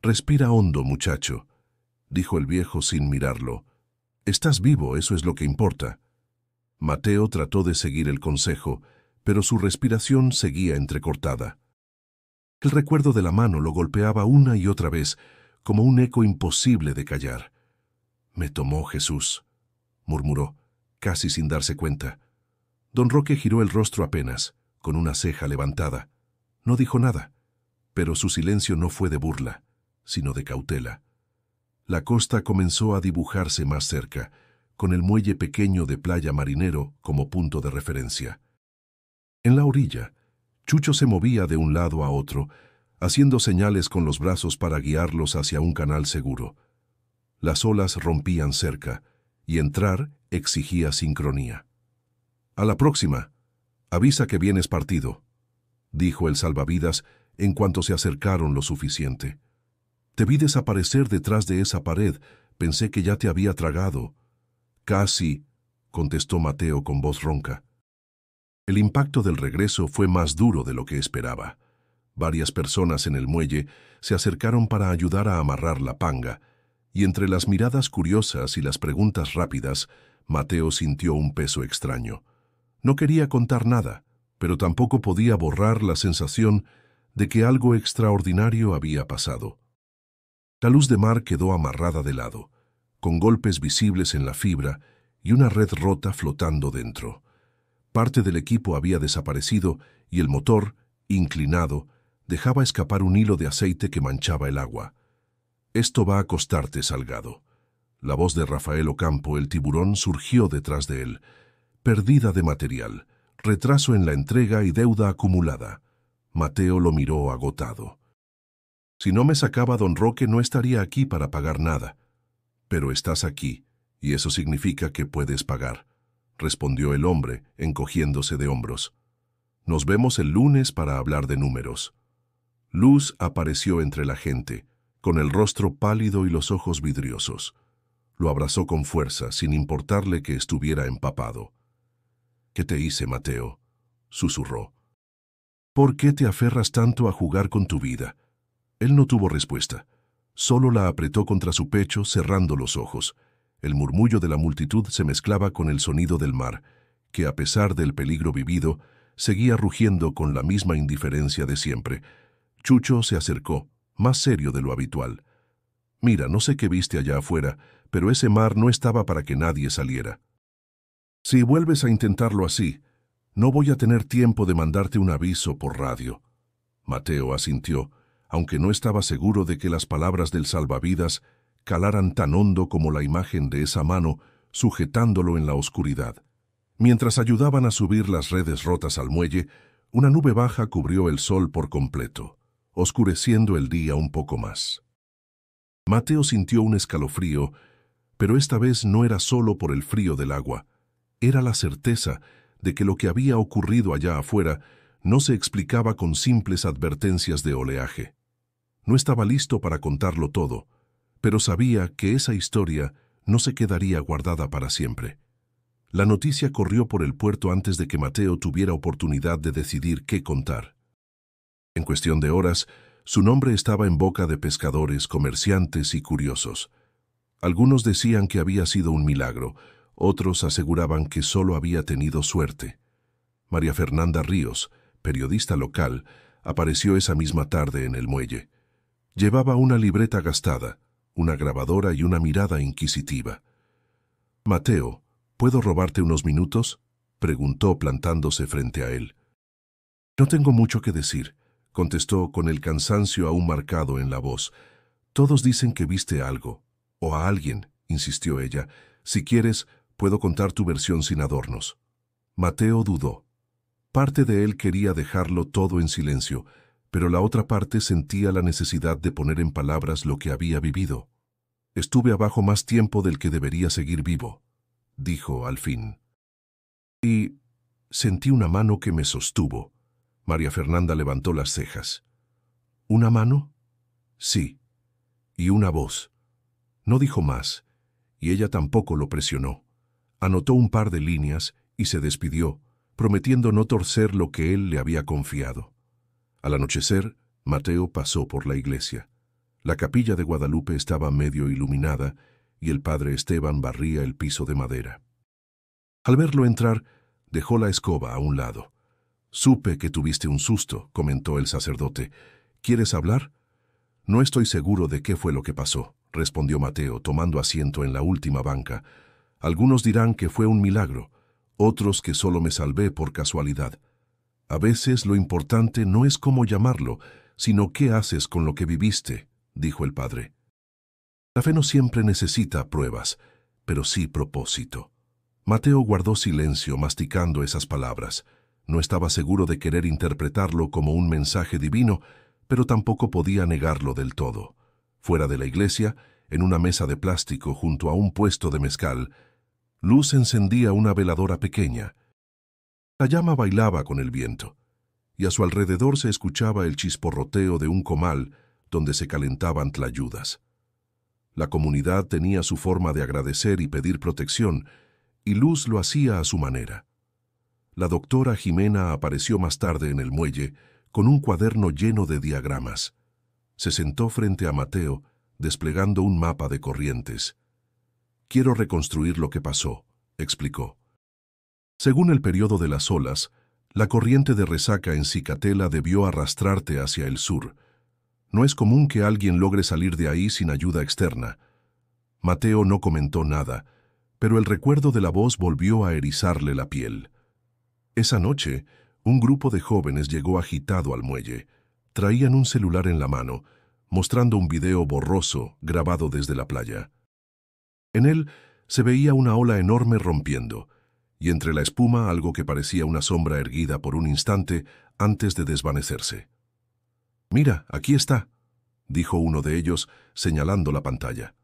«Respira hondo, muchacho», dijo el viejo sin mirarlo. «Estás vivo, eso es lo que importa». Mateo trató de seguir el consejo, pero su respiración seguía entrecortada. El recuerdo de la mano lo golpeaba una y otra vez, como un eco imposible de callar. «Me tomó Jesús», murmuró, casi sin darse cuenta. Don Roque giró el rostro apenas, con una ceja levantada. No dijo nada, pero su silencio no fue de burla, sino de cautela. La costa comenzó a dibujarse más cerca, con el muelle pequeño de Playa Marinero como punto de referencia. En la orilla, Chucho se movía de un lado a otro, haciendo señales con los brazos para guiarlos hacia un canal seguro. Las olas rompían cerca, y entrar exigía sincronía. «A la próxima. Avisa que vienes partido», dijo el salvavidas en cuanto se acercaron lo suficiente. «Te vi desaparecer detrás de esa pared. Pensé que ya te había tragado». «Casi», contestó Mateo con voz ronca. El impacto del regreso fue más duro de lo que esperaba. Varias personas en el muelle se acercaron para ayudar a amarrar la panga, y entre las miradas curiosas y las preguntas rápidas, Mateo sintió un peso extraño. No quería contar nada, pero tampoco podía borrar la sensación de que algo extraordinario había pasado. La luz de mar quedó amarrada de lado, con golpes visibles en la fibra y una red rota flotando dentro. Parte del equipo había desaparecido y el motor, inclinado, dejaba escapar un hilo de aceite que manchaba el agua. «Esto va a costarte, Salgado». La voz de Rafael Ocampo, el tiburón, surgió detrás de él. «Pérdida de material, retraso en la entrega y deuda acumulada». Mateo lo miró agotado. «Si no me sacaba don Roque no estaría aquí para pagar nada. Pero estás aquí, y eso significa que puedes pagar», respondió el hombre, encogiéndose de hombros. «Nos vemos el lunes para hablar de números». Luz apareció entre la gente, con el rostro pálido y los ojos vidriosos. Lo abrazó con fuerza, sin importarle que estuviera empapado. «¿Qué te hice, Mateo?», susurró. «¿Por qué te aferras tanto a jugar con tu vida?». Él no tuvo respuesta. Solo la apretó contra su pecho, cerrando los ojos. El murmullo de la multitud se mezclaba con el sonido del mar, que a pesar del peligro vivido, seguía rugiendo con la misma indiferencia de siempre. Chucho se acercó, más serio de lo habitual. «Mira, no sé qué viste allá afuera, pero ese mar no estaba para que nadie saliera. Si vuelves a intentarlo así, no voy a tener tiempo de mandarte un aviso por radio». Mateo asintió, aunque no estaba seguro de que las palabras del salvavidas calaran tan hondo como la imagen de esa mano sujetándolo en la oscuridad. Mientras ayudaban a subir las redes rotas al muelle, una nube baja cubrió el sol por completo, oscureciendo el día un poco más. Mateo sintió un escalofrío, pero esta vez no era solo por el frío del agua. Era la certeza de que lo que había ocurrido allá afuera no se explicaba con simples advertencias de oleaje. No estaba listo para contarlo todo, pero sabía que esa historia no se quedaría guardada para siempre. La noticia corrió por el puerto antes de que Mateo tuviera oportunidad de decidir qué contar. En cuestión de horas, su nombre estaba en boca de pescadores, comerciantes y curiosos. Algunos decían que había sido un milagro, otros aseguraban que solo había tenido suerte. María Fernanda Ríos, periodista local, apareció esa misma tarde en el muelle. Llevaba una libreta gastada, una grabadora y una mirada inquisitiva. «Mateo, ¿puedo robarte unos minutos?», preguntó plantándose frente a él. «No tengo mucho que decir», contestó con el cansancio aún marcado en la voz. «Todos dicen que viste algo, o a alguien», insistió ella. «Si quieres, puedo contar tu versión sin adornos». Mateo dudó. Parte de él quería dejarlo todo en silencio, pero la otra parte sentía la necesidad de poner en palabras lo que había vivido. «Estuve abajo más tiempo del que debería seguir vivo», dijo al fin. «Y sentí una mano que me sostuvo». María Fernanda levantó las cejas. «¿Una mano?». «Sí». «Y una voz». No dijo más, y ella tampoco lo presionó. Anotó un par de líneas y se despidió, prometiendo no torcer lo que él le había confiado. Al anochecer, Mateo pasó por la iglesia. La capilla de Guadalupe estaba medio iluminada y el padre Esteban barría el piso de madera. Al verlo entrar, dejó la escoba a un lado. «Supe que tuviste un susto», comentó el sacerdote. «¿Quieres hablar?». «No estoy seguro de qué fue lo que pasó», respondió Mateo, tomando asiento en la última banca. «Algunos dirán que fue un milagro, otros que solo me salvé por casualidad. A veces lo importante no es cómo llamarlo, sino qué haces con lo que viviste», dijo el padre. «La fe no siempre necesita pruebas, pero sí propósito». Mateo guardó silencio masticando esas palabras. No estaba seguro de querer interpretarlo como un mensaje divino, pero tampoco podía negarlo del todo. Fuera de la iglesia, en una mesa de plástico junto a un puesto de mezcal, Luz encendía una veladora pequeña. La llama bailaba con el viento, y a su alrededor se escuchaba el chisporroteo de un comal donde se calentaban tlayudas. La comunidad tenía su forma de agradecer y pedir protección, y Luz lo hacía a su manera. La doctora Jimena apareció más tarde en el muelle con un cuaderno lleno de diagramas. Se sentó frente a Mateo, desplegando un mapa de corrientes. «Quiero reconstruir lo que pasó», explicó. Según el periodo de las olas, la corriente de resaca en Cicatela debió arrastrarte hacia el sur. No es común que alguien logre salir de ahí sin ayuda externa. Mateo no comentó nada, pero el recuerdo de la voz volvió a erizarle la piel. Esa noche, un grupo de jóvenes llegó agitado al muelle. Traían un celular en la mano, mostrando un video borroso grabado desde la playa. En él se veía una ola enorme rompiendo, y entre la espuma algo que parecía una sombra erguida por un instante antes de desvanecerse. «Mira, aquí está», dijo uno de ellos, señalando la pantalla.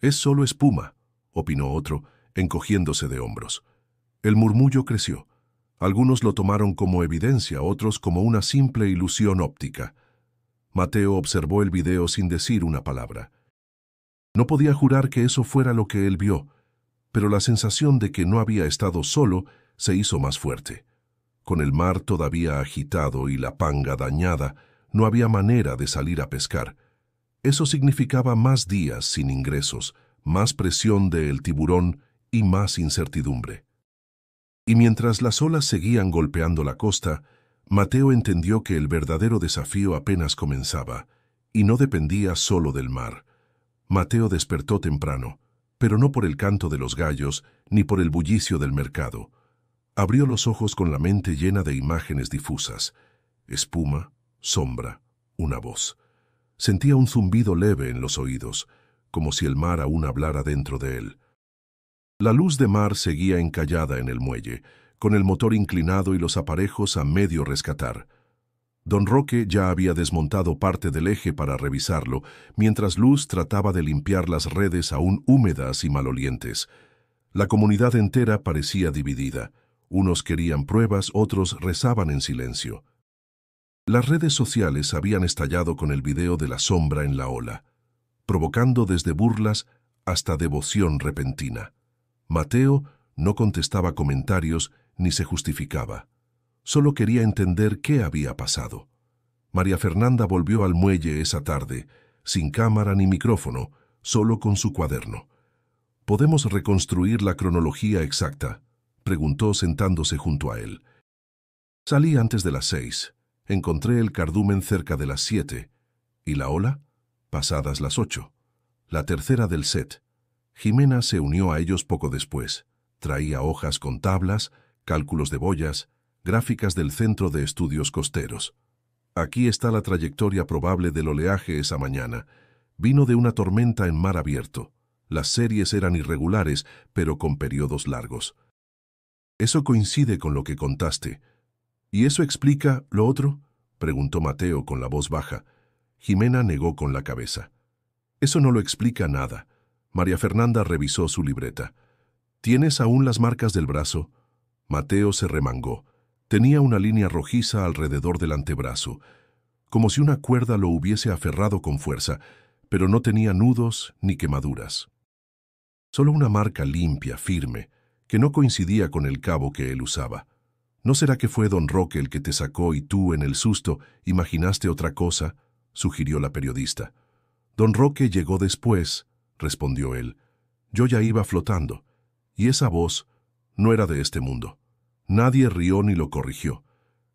«Es solo espuma», opinó otro, encogiéndose de hombros. El murmullo creció. Algunos lo tomaron como evidencia, otros como una simple ilusión óptica. Mateo observó el video sin decir una palabra. No podía jurar que eso fuera lo que él vio, pero la sensación de que no había estado solo se hizo más fuerte. Con el mar todavía agitado y la panga dañada, no había manera de salir a pescar. Eso significaba más días sin ingresos, más presión del tiburón y más incertidumbre. Y mientras las olas seguían golpeando la costa, Mateo entendió que el verdadero desafío apenas comenzaba, y no dependía solo del mar. Mateo despertó temprano, pero no por el canto de los gallos ni por el bullicio del mercado. Abrió los ojos con la mente llena de imágenes difusas. Espuma, sombra, una voz. Sentía un zumbido leve en los oídos, como si el mar aún hablara dentro de él. La luz de mar seguía encallada en el muelle, con el motor inclinado y los aparejos a medio rescatar. Don Roque ya había desmontado parte del eje para revisarlo, mientras Luz trataba de limpiar las redes aún húmedas y malolientes. La comunidad entera parecía dividida. Unos querían pruebas, otros rezaban en silencio. Las redes sociales habían estallado con el video de la sombra en la ola, provocando desde burlas hasta devoción repentina. Mateo no contestaba comentarios ni se justificaba. Solo quería entender qué había pasado. María Fernanda volvió al muelle esa tarde, sin cámara ni micrófono, solo con su cuaderno. ¿Podemos reconstruir la cronología exacta?, preguntó sentándose junto a él. Salí antes de las 6. Encontré el cardumen cerca de las 7. ¿Y la ola? Pasadas las 8. La tercera del set. Jimena se unió a ellos poco después. Traía hojas con tablas, cálculos de boyas, gráficas del Centro de Estudios Costeros. Aquí está la trayectoria probable del oleaje esa mañana. Vino de una tormenta en mar abierto. Las series eran irregulares, pero con periodos largos. Eso coincide con lo que contaste. ¿Y eso explica lo otro?, preguntó Mateo con la voz baja. Jimena negó con la cabeza. Eso no lo explica nada. María Fernanda revisó su libreta. ¿Tienes aún las marcas del brazo? Mateo se remangó. Tenía una línea rojiza alrededor del antebrazo, como si una cuerda lo hubiese aferrado con fuerza, pero no tenía nudos ni quemaduras. Solo una marca limpia, firme, que no coincidía con el cabo que él usaba. ¿No será que fue don Roque el que te sacó y tú, en el susto, imaginaste otra cosa?, sugirió la periodista. Don Roque llegó después, respondió él. Yo ya iba flotando, y esa voz no era de este mundo. Nadie rió ni lo corrigió.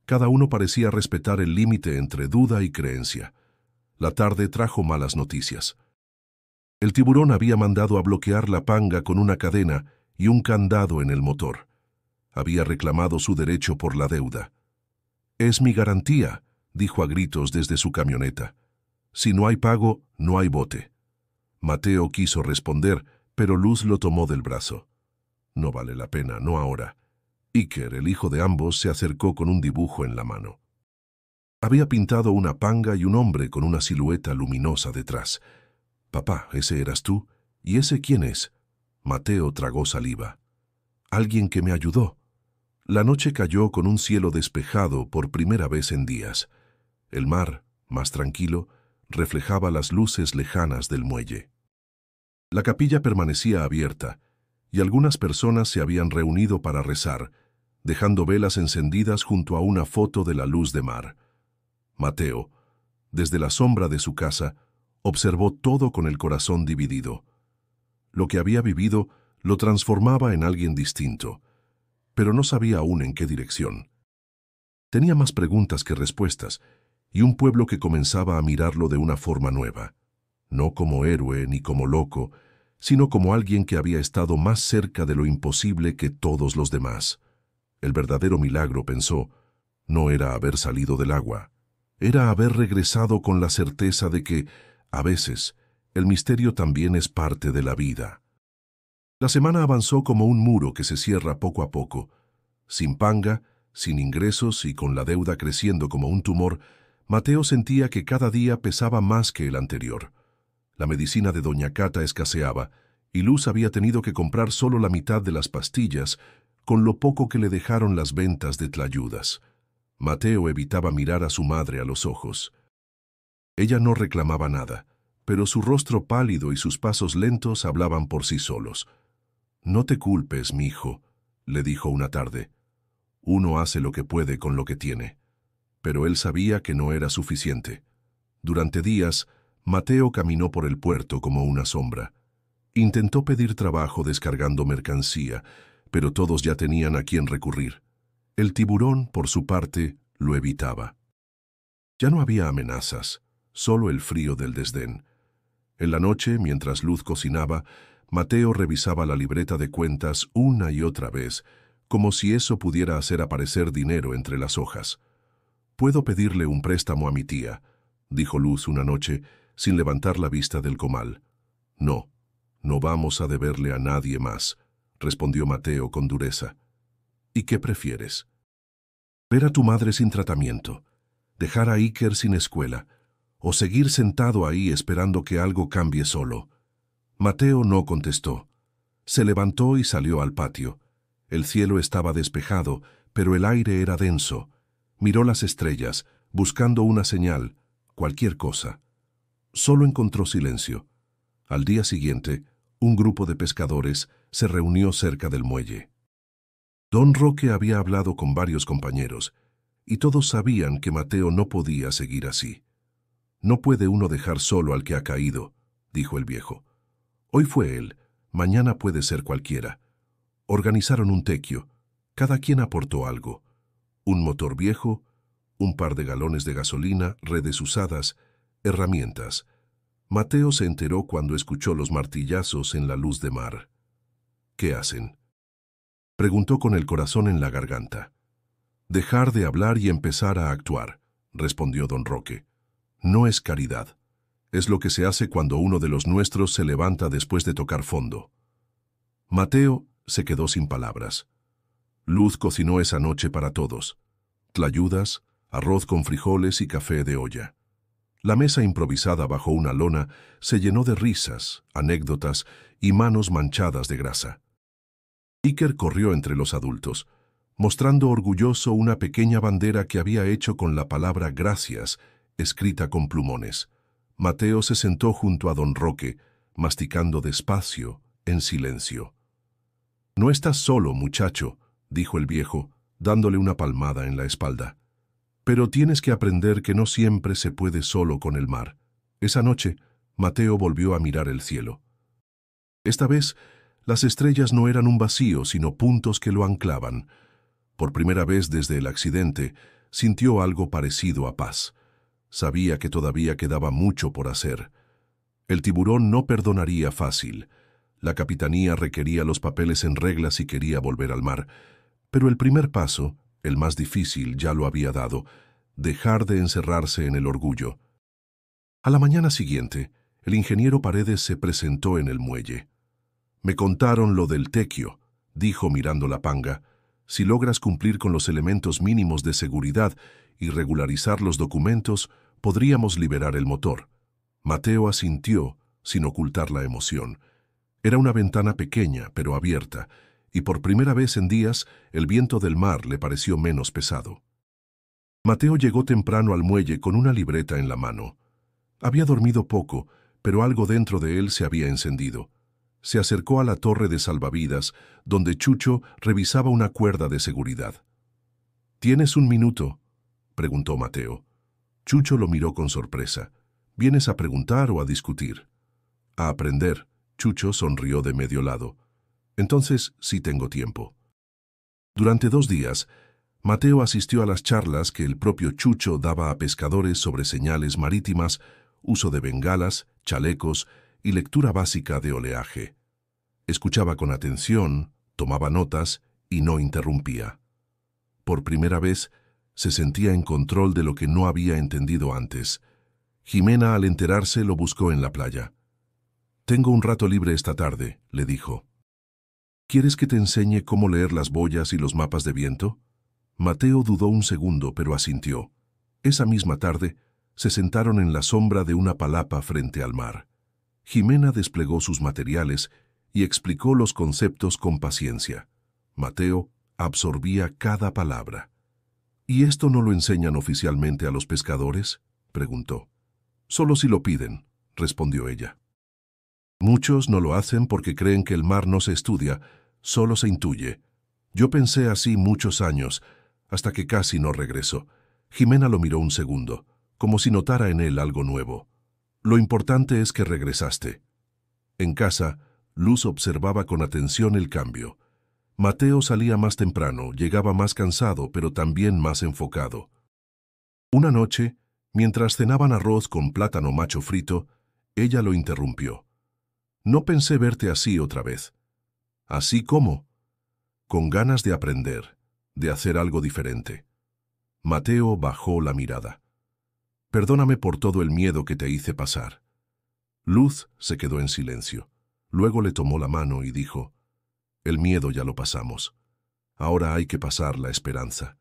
Cada uno parecía respetar el límite entre duda y creencia. La tarde trajo malas noticias. El tiburón había mandado a bloquear la panga con una cadena y un candado en el motor. Había reclamado su derecho por la deuda. «Es mi garantía», dijo a gritos desde su camioneta. «Si no hay pago, no hay bote». Mateo quiso responder, pero Luz lo tomó del brazo. «No vale la pena, no ahora». Iker, el hijo de ambos, se acercó con un dibujo en la mano. Había pintado una panga y un hombre con una silueta luminosa detrás. «Papá, ¿ese eras tú? ¿Y ese quién es?» Mateo tragó saliva. «Alguien que me ayudó». La noche cayó con un cielo despejado por primera vez en días. El mar, más tranquilo, reflejaba las luces lejanas del muelle. La capilla permanecía abierta, y algunas personas se habían reunido para rezar, dejando velas encendidas junto a una foto de la luz de mar. Mateo, desde la sombra de su casa, observó todo con el corazón dividido. Lo que había vivido lo transformaba en alguien distinto, pero no sabía aún en qué dirección. Tenía más preguntas que respuestas, y un pueblo que comenzaba a mirarlo de una forma nueva, no como héroe ni como loco, sino como alguien que había estado más cerca de lo imposible que todos los demás. El verdadero milagro, pensó, no era haber salido del agua, era haber regresado con la certeza de que, a veces, el misterio también es parte de la vida. La semana avanzó como un muro que se cierra poco a poco. Sin panga, sin ingresos y con la deuda creciendo como un tumor, Mateo sentía que cada día pesaba más que el anterior. La medicina de doña Cata escaseaba, y Luz había tenido que comprar solo la mitad de las pastillas, con lo poco que le dejaron las ventas de tlayudas. Mateo evitaba mirar a su madre a los ojos. Ella no reclamaba nada, pero su rostro pálido y sus pasos lentos hablaban por sí solos. «No te culpes, mijo», le dijo una tarde. Uno hace lo que puede con lo que tiene. Pero él sabía que no era suficiente. Durante días, Mateo caminó por el puerto como una sombra. Intentó pedir trabajo descargando mercancía, pero todos ya tenían a quién recurrir. El tiburón, por su parte, lo evitaba. Ya no había amenazas, solo el frío del desdén. En la noche, mientras Luz cocinaba, Mateo revisaba la libreta de cuentas una y otra vez, como si eso pudiera hacer aparecer dinero entre las hojas. «Puedo pedirle un préstamo a mi tía», dijo Luz una noche, sin levantar la vista del comal. «No, no vamos a deberle a nadie más», respondió Mateo con dureza. «¿Y qué prefieres? ¿Ver a tu madre sin tratamiento, dejar a Iker sin escuela, o seguir sentado ahí esperando que algo cambie solo?» Mateo no contestó. Se levantó y salió al patio. El cielo estaba despejado, pero el aire era denso. Miró las estrellas, buscando una señal, cualquier cosa. Solo encontró silencio. Al día siguiente, un grupo de pescadores se reunió cerca del muelle. Don Roque había hablado con varios compañeros, y todos sabían que Mateo no podía seguir así. «No puede uno dejar solo al que ha caído», dijo el viejo. «Hoy fue él, mañana puede ser cualquiera». Organizaron un tequio. Cada quien aportó algo. Un motor viejo, un par de galones de gasolina, redes usadas, herramientas. Mateo se enteró cuando escuchó los martillazos en la luz de mar. «¿Qué hacen?», preguntó con el corazón en la garganta. «Dejar de hablar y empezar a actuar», respondió don Roque. «No es caridad. Es lo que se hace cuando uno de los nuestros se levanta después de tocar fondo». Mateo se quedó sin palabras. Luz cocinó esa noche para todos. Tlayudas, arroz con frijoles y café de olla. La mesa improvisada bajo una lona se llenó de risas, anécdotas y manos manchadas de grasa. Iker corrió entre los adultos, mostrando orgulloso una pequeña bandera que había hecho con la palabra gracias, escrita con plumones. Mateo se sentó junto a don Roque, masticando despacio, en silencio. «No estás solo, muchacho», dijo el viejo, dándole una palmada en la espalda. «Pero tienes que aprender que no siempre se puede solo con el mar». Esa noche, Mateo volvió a mirar el cielo. Esta vez, las estrellas no eran un vacío, sino puntos que lo anclaban. Por primera vez desde el accidente, sintió algo parecido a paz. Sabía que todavía quedaba mucho por hacer. El tiburón no perdonaría fácil. La capitanía requería los papeles en regla si quería volver al mar. Pero el primer paso, el más difícil, ya lo había dado: dejar de encerrarse en el orgullo. A la mañana siguiente, el ingeniero Paredes se presentó en el muelle. «Me contaron lo del tequio», dijo mirando la panga. «Si logras cumplir con los elementos mínimos de seguridad y regularizar los documentos, podríamos liberar el motor». Mateo asintió, sin ocultar la emoción. Era una ventana pequeña, pero abierta, y por primera vez en días el viento del mar le pareció menos pesado. Mateo llegó temprano al muelle con una libreta en la mano. Había dormido poco, pero algo dentro de él se había encendido. Se acercó a la torre de salvavidas, donde Chucho revisaba una cuerda de seguridad. «¿Tienes un minuto?», preguntó Mateo. Chucho lo miró con sorpresa. «¿Vienes a preguntar o a discutir?». «A aprender», Chucho sonrió de medio lado. «Entonces sí tengo tiempo». Durante 2 días, Mateo asistió a las charlas que el propio Chucho daba a pescadores sobre señales marítimas, uso de bengalas, chalecos y lectura básica de oleaje. Escuchaba con atención, tomaba notas y no interrumpía. Por primera vez, se sentía en control de lo que no había entendido antes. Jimena, al enterarse, lo buscó en la playa. «Tengo un rato libre esta tarde», le dijo. «¿Quieres que te enseñe cómo leer las boyas y los mapas de viento?». Mateo dudó un segundo, pero asintió. Esa misma tarde, se sentaron en la sombra de una palapa frente al mar. Jimena desplegó sus materiales y explicó los conceptos con paciencia. Mateo absorbía cada palabra. «¿Y esto no lo enseñan oficialmente a los pescadores?», preguntó. «Solo si lo piden», respondió ella. «Muchos no lo hacen porque creen que el mar no se estudia, solo se intuye. Yo pensé así muchos años, hasta que casi no regresó. Jimena lo miró un segundo, como si notara en él algo nuevo. Lo importante es que regresaste. En casa, Luz observaba con atención el cambio. Mateo salía más temprano, llegaba más cansado, pero también más enfocado. Una noche, mientras cenaban arroz con plátano macho frito, ella lo interrumpió. No pensé verte así otra vez. ¿Así cómo? Con ganas de aprender, de hacer algo diferente. Mateo bajó la mirada. Perdóname por todo el miedo que te hice pasar. Luz se quedó en silencio. Luego le tomó la mano y dijo, el miedo ya lo pasamos. Ahora hay que pasar la esperanza.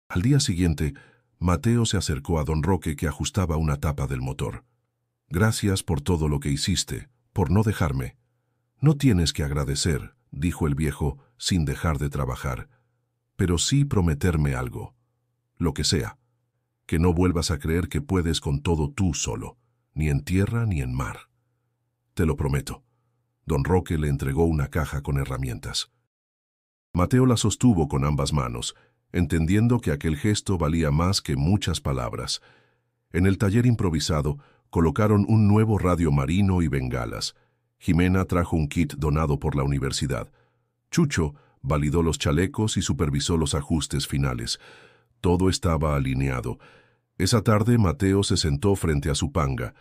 Al día siguiente, Mateo se acercó a don Roque que ajustaba una tapa del motor. Gracias por todo lo que hiciste, por no dejarme. No tienes que agradecer, dijo el viejo, sin dejar de trabajar, pero sí prometerme algo, lo que sea, que no vuelvas a creer que puedes con todo tú solo, ni en tierra ni en mar. Te lo prometo. Don Roque le entregó una caja con herramientas. Mateo la sostuvo con ambas manos, entendiendo que aquel gesto valía más que muchas palabras. En el taller improvisado colocaron un nuevo radio marino y bengalas. Jimena trajo un kit donado por la universidad. Chucho validó los chalecos y supervisó los ajustes finales. Todo estaba alineado. Esa tarde Mateo se sentó frente a su panga.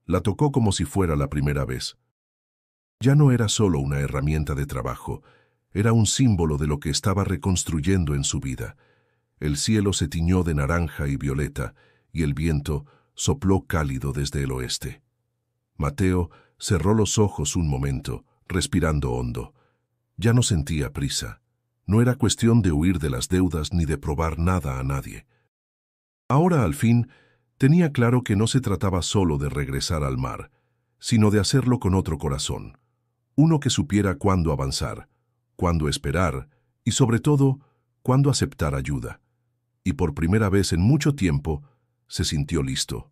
La tocó como si fuera la primera vez. Ya no era solo una herramienta de trabajo, era un símbolo de lo que estaba reconstruyendo en su vida. El cielo se tiñó de naranja y violeta, y el viento sopló cálido desde el oeste. Mateo cerró los ojos un momento, respirando hondo. Ya no sentía prisa. No era cuestión de huir de las deudas ni de probar nada a nadie. Ahora, al fin, tenía claro que no se trataba solo de regresar al mar, sino de hacerlo con otro corazón. Uno que supiera cuándo avanzar, cuándo esperar y, sobre todo, cuándo aceptar ayuda. Y por primera vez en mucho tiempo, se sintió listo.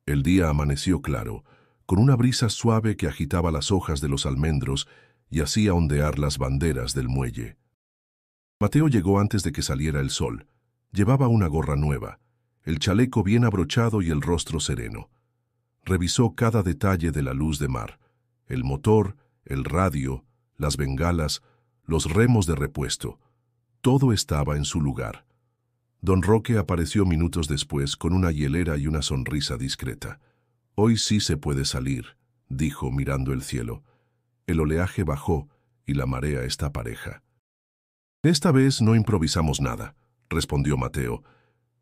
El día amaneció claro, con una brisa suave que agitaba las hojas de los almendros y hacía ondear las banderas del muelle. Mateo llegó antes de que saliera el sol. Llevaba una gorra nueva, el chaleco bien abrochado y el rostro sereno. Revisó cada detalle de la luz de mar, el motor, el radio, las bengalas, los remos de repuesto. Todo estaba en su lugar. Don Roque apareció minutos después con una hielera y una sonrisa discreta. «Hoy sí se puede salir», dijo mirando el cielo. El oleaje bajó y la marea está pareja. «Esta vez no improvisamos nada», respondió Mateo.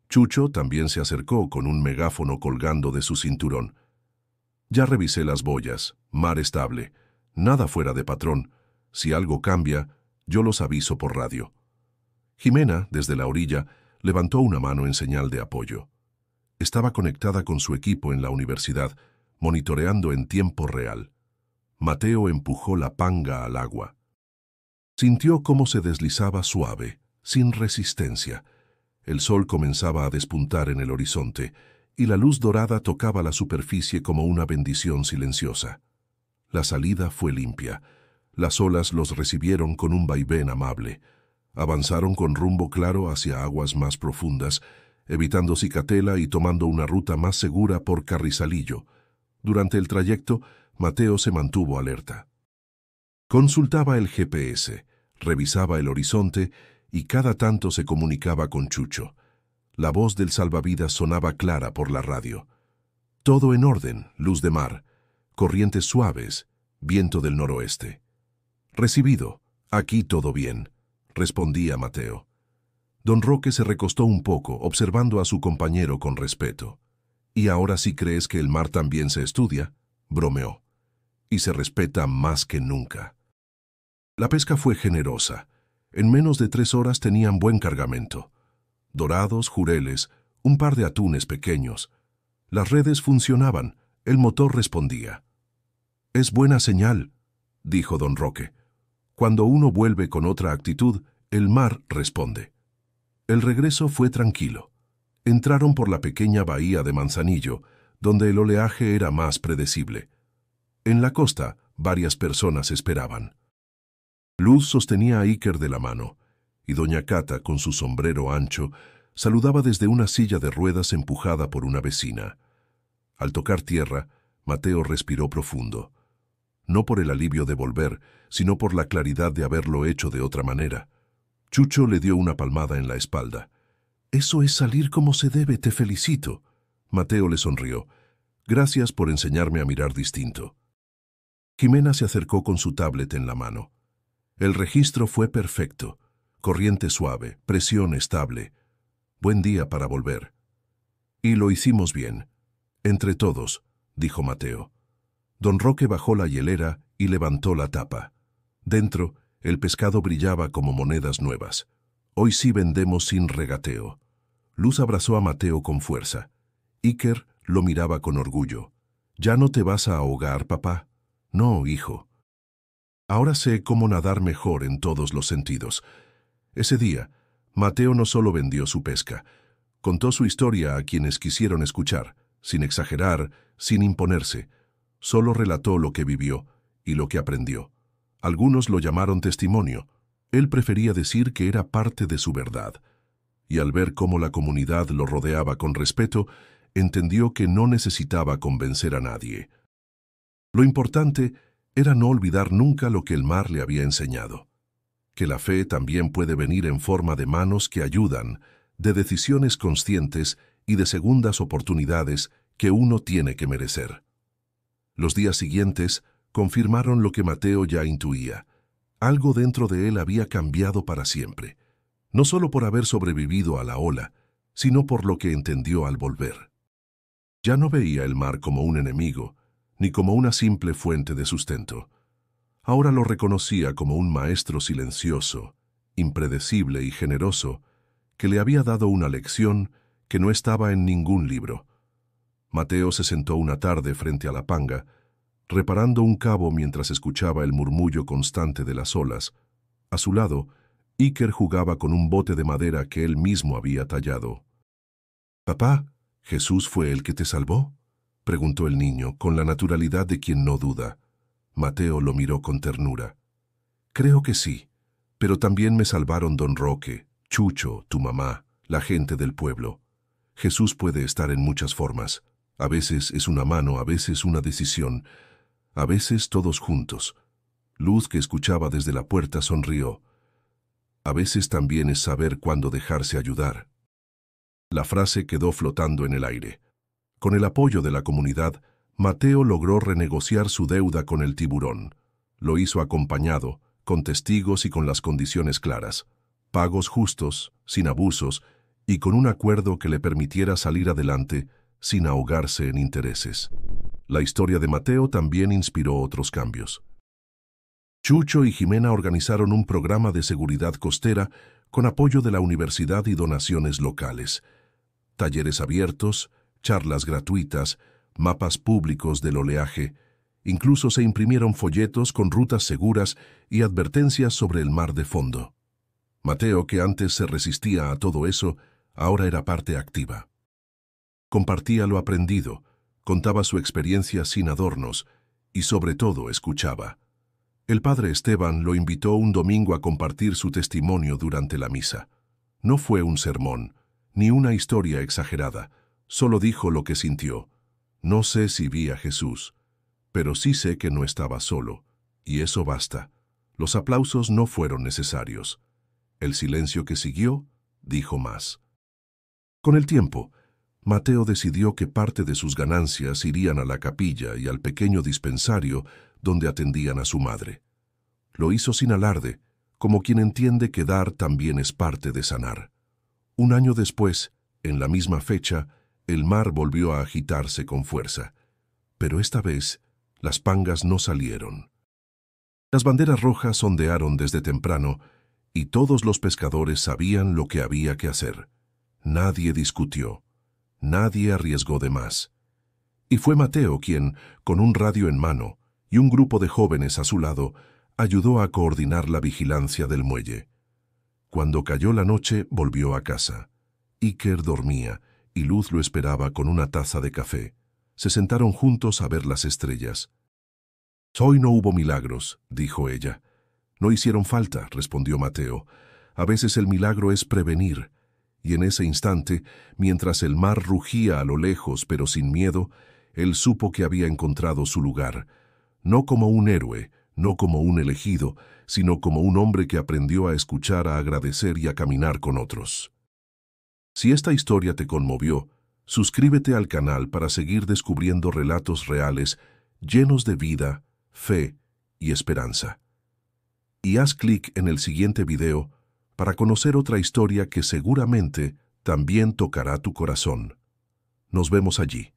Chucho también se acercó con un megáfono colgando de su cinturón. «Ya revisé las boyas, mar estable, nada fuera de patrón. Si algo cambia, yo los aviso por radio». Jimena, desde la orilla, levantó una mano en señal de apoyo. Estaba conectada con su equipo en la universidad, monitoreando en tiempo real. Mateo empujó la panga al agua. Sintió cómo se deslizaba suave, sin resistencia. El sol comenzaba a despuntar en el horizonte, y la luz dorada tocaba la superficie como una bendición silenciosa. La salida fue limpia. Las olas los recibieron con un vaivén amable. Avanzaron con rumbo claro hacia aguas más profundas, evitando Cicatela y tomando una ruta más segura por Carrizalillo. Durante el trayecto, Mateo se mantuvo alerta. Consultaba el GPS, revisaba el horizonte y cada tanto se comunicaba con Chucho. La voz del salvavidas sonaba clara por la radio. Todo en orden, luz de mar, corrientes suaves, viento del noroeste. Recibido, aquí todo bien, respondía Mateo. Don Roque se recostó un poco, observando a su compañero con respeto. «¿Y ahora sí crees que el mar también se estudia?», bromeó. «Y se respeta más que nunca». La pesca fue generosa. En menos de 3 horas tenían buen cargamento. Dorados, jureles, un par de atunes pequeños. Las redes funcionaban, el motor respondía. «Es buena señal», dijo don Roque. «Cuando uno vuelve con otra actitud, el mar responde». El regreso fue tranquilo. Entraron por la pequeña bahía de Manzanillo, donde el oleaje era más predecible. En la costa, varias personas esperaban. Luz sostenía a Iker de la mano, y doña Cata, con su sombrero ancho, saludaba desde una silla de ruedas empujada por una vecina. Al tocar tierra, Mateo respiró profundo. No por el alivio de volver, sino por la claridad de haberlo hecho de otra manera. Chucho le dio una palmada en la espalda. «Eso es salir como se debe, te felicito». Mateo le sonrió. «Gracias por enseñarme a mirar distinto». Jimena se acercó con su tablet en la mano. El registro fue perfecto. Corriente suave, presión estable. Buen día para volver. Y lo hicimos bien. Entre todos, dijo Mateo. Don Roque bajó la hielera y levantó la tapa. Dentro, el pescado brillaba como monedas nuevas. Hoy sí vendemos sin regateo. Luz abrazó a Mateo con fuerza. Iker lo miraba con orgullo. ¿Ya no te vas a ahogar, papá? No, hijo. Ahora sé cómo nadar mejor en todos los sentidos. Ese día, Mateo no solo vendió su pesca, contó su historia a quienes quisieron escuchar, sin exagerar, sin imponerse. Solo relató lo que vivió y lo que aprendió. Algunos lo llamaron testimonio. Él prefería decir que era parte de su verdad. Y al ver cómo la comunidad lo rodeaba con respeto, entendió que no necesitaba convencer a nadie. Lo importante era no olvidar nunca lo que el mar le había enseñado. Que la fe también puede venir en forma de manos que ayudan, de decisiones conscientes y de segundas oportunidades que uno tiene que merecer. Los días siguientes confirmaron lo que Mateo ya intuía. Algo dentro de él había cambiado para siempre, no solo por haber sobrevivido a la ola, sino por lo que entendió al volver. Ya no veía el mar como un enemigo, ni como una simple fuente de sustento. Ahora lo reconocía como un maestro silencioso, impredecible y generoso, que le había dado una lección que no estaba en ningún libro. Mateo se sentó una tarde frente a la panga, reparando un cabo mientras escuchaba el murmullo constante de las olas. A su lado, Iker jugaba con un bote de madera que él mismo había tallado. «Papá, ¿Jesús fue el que te salvó?», preguntó el niño, con la naturalidad de quien no duda. Mateo lo miró con ternura. «Creo que sí, pero también me salvaron don Roque, Chucho, tu mamá, la gente del pueblo. Jesús puede estar en muchas formas. A veces es una mano, a veces una decisión, a veces todos juntos». Luz, que escuchaba desde la puerta, sonrió. «A veces también es saber cuándo dejarse ayudar». La frase quedó flotando en el aire. Con el apoyo de la comunidad, Mateo logró renegociar su deuda con el tiburón. Lo hizo acompañado, con testigos y con las condiciones claras. Pagos justos, sin abusos, y con un acuerdo que le permitiera salir adelante sin ahogarse en intereses. La historia de Mateo también inspiró otros cambios. Chucho y Jimena organizaron un programa de seguridad costera con apoyo de la universidad y donaciones locales. Talleres abiertos, charlas gratuitas, mapas públicos del oleaje. Incluso se imprimieron folletos con rutas seguras y advertencias sobre el mar de fondo. Mateo, que antes se resistía a todo eso, ahora era parte activa. Compartía lo aprendido, contaba su experiencia sin adornos y sobre todo escuchaba. El padre Esteban lo invitó un domingo a compartir su testimonio durante la misa. No fue un sermón, ni una historia exagerada, solo dijo lo que sintió. «No sé si vi a Jesús, pero sí sé que no estaba solo, y eso basta». Los aplausos no fueron necesarios. El silencio que siguió dijo más. Con el tiempo, Mateo decidió que parte de sus ganancias irían a la capilla y al pequeño dispensario donde atendían a su madre. Lo hizo sin alarde, como quien entiende que dar también es parte de sanar. Un año después, en la misma fecha, el mar volvió a agitarse con fuerza. Pero esta vez, las pangas no salieron. Las banderas rojas ondearon desde temprano y todos los pescadores sabían lo que había que hacer. Nadie discutió. Nadie arriesgó de más. Y fue Mateo quien, con un radio en mano y un grupo de jóvenes a su lado, ayudó a coordinar la vigilancia del muelle. Cuando cayó la noche, volvió a casa. Iker dormía y Luz lo esperaba con una taza de café. Se sentaron juntos a ver las estrellas. «Hoy no hubo milagros», dijo ella. No hicieron falta, respondió Mateo. A veces el milagro es prevenir. Y en ese instante, mientras el mar rugía a lo lejos pero sin miedo, él supo que había encontrado su lugar, no como un héroe, no como un elegido, sino como un hombre que aprendió a escuchar, a agradecer y a caminar con otros. Si esta historia te conmovió, suscríbete al canal para seguir descubriendo relatos reales llenos de vida, fe y esperanza. Y haz clic en el siguiente video para conocer otra historia que seguramente también tocará tu corazón. Nos vemos allí.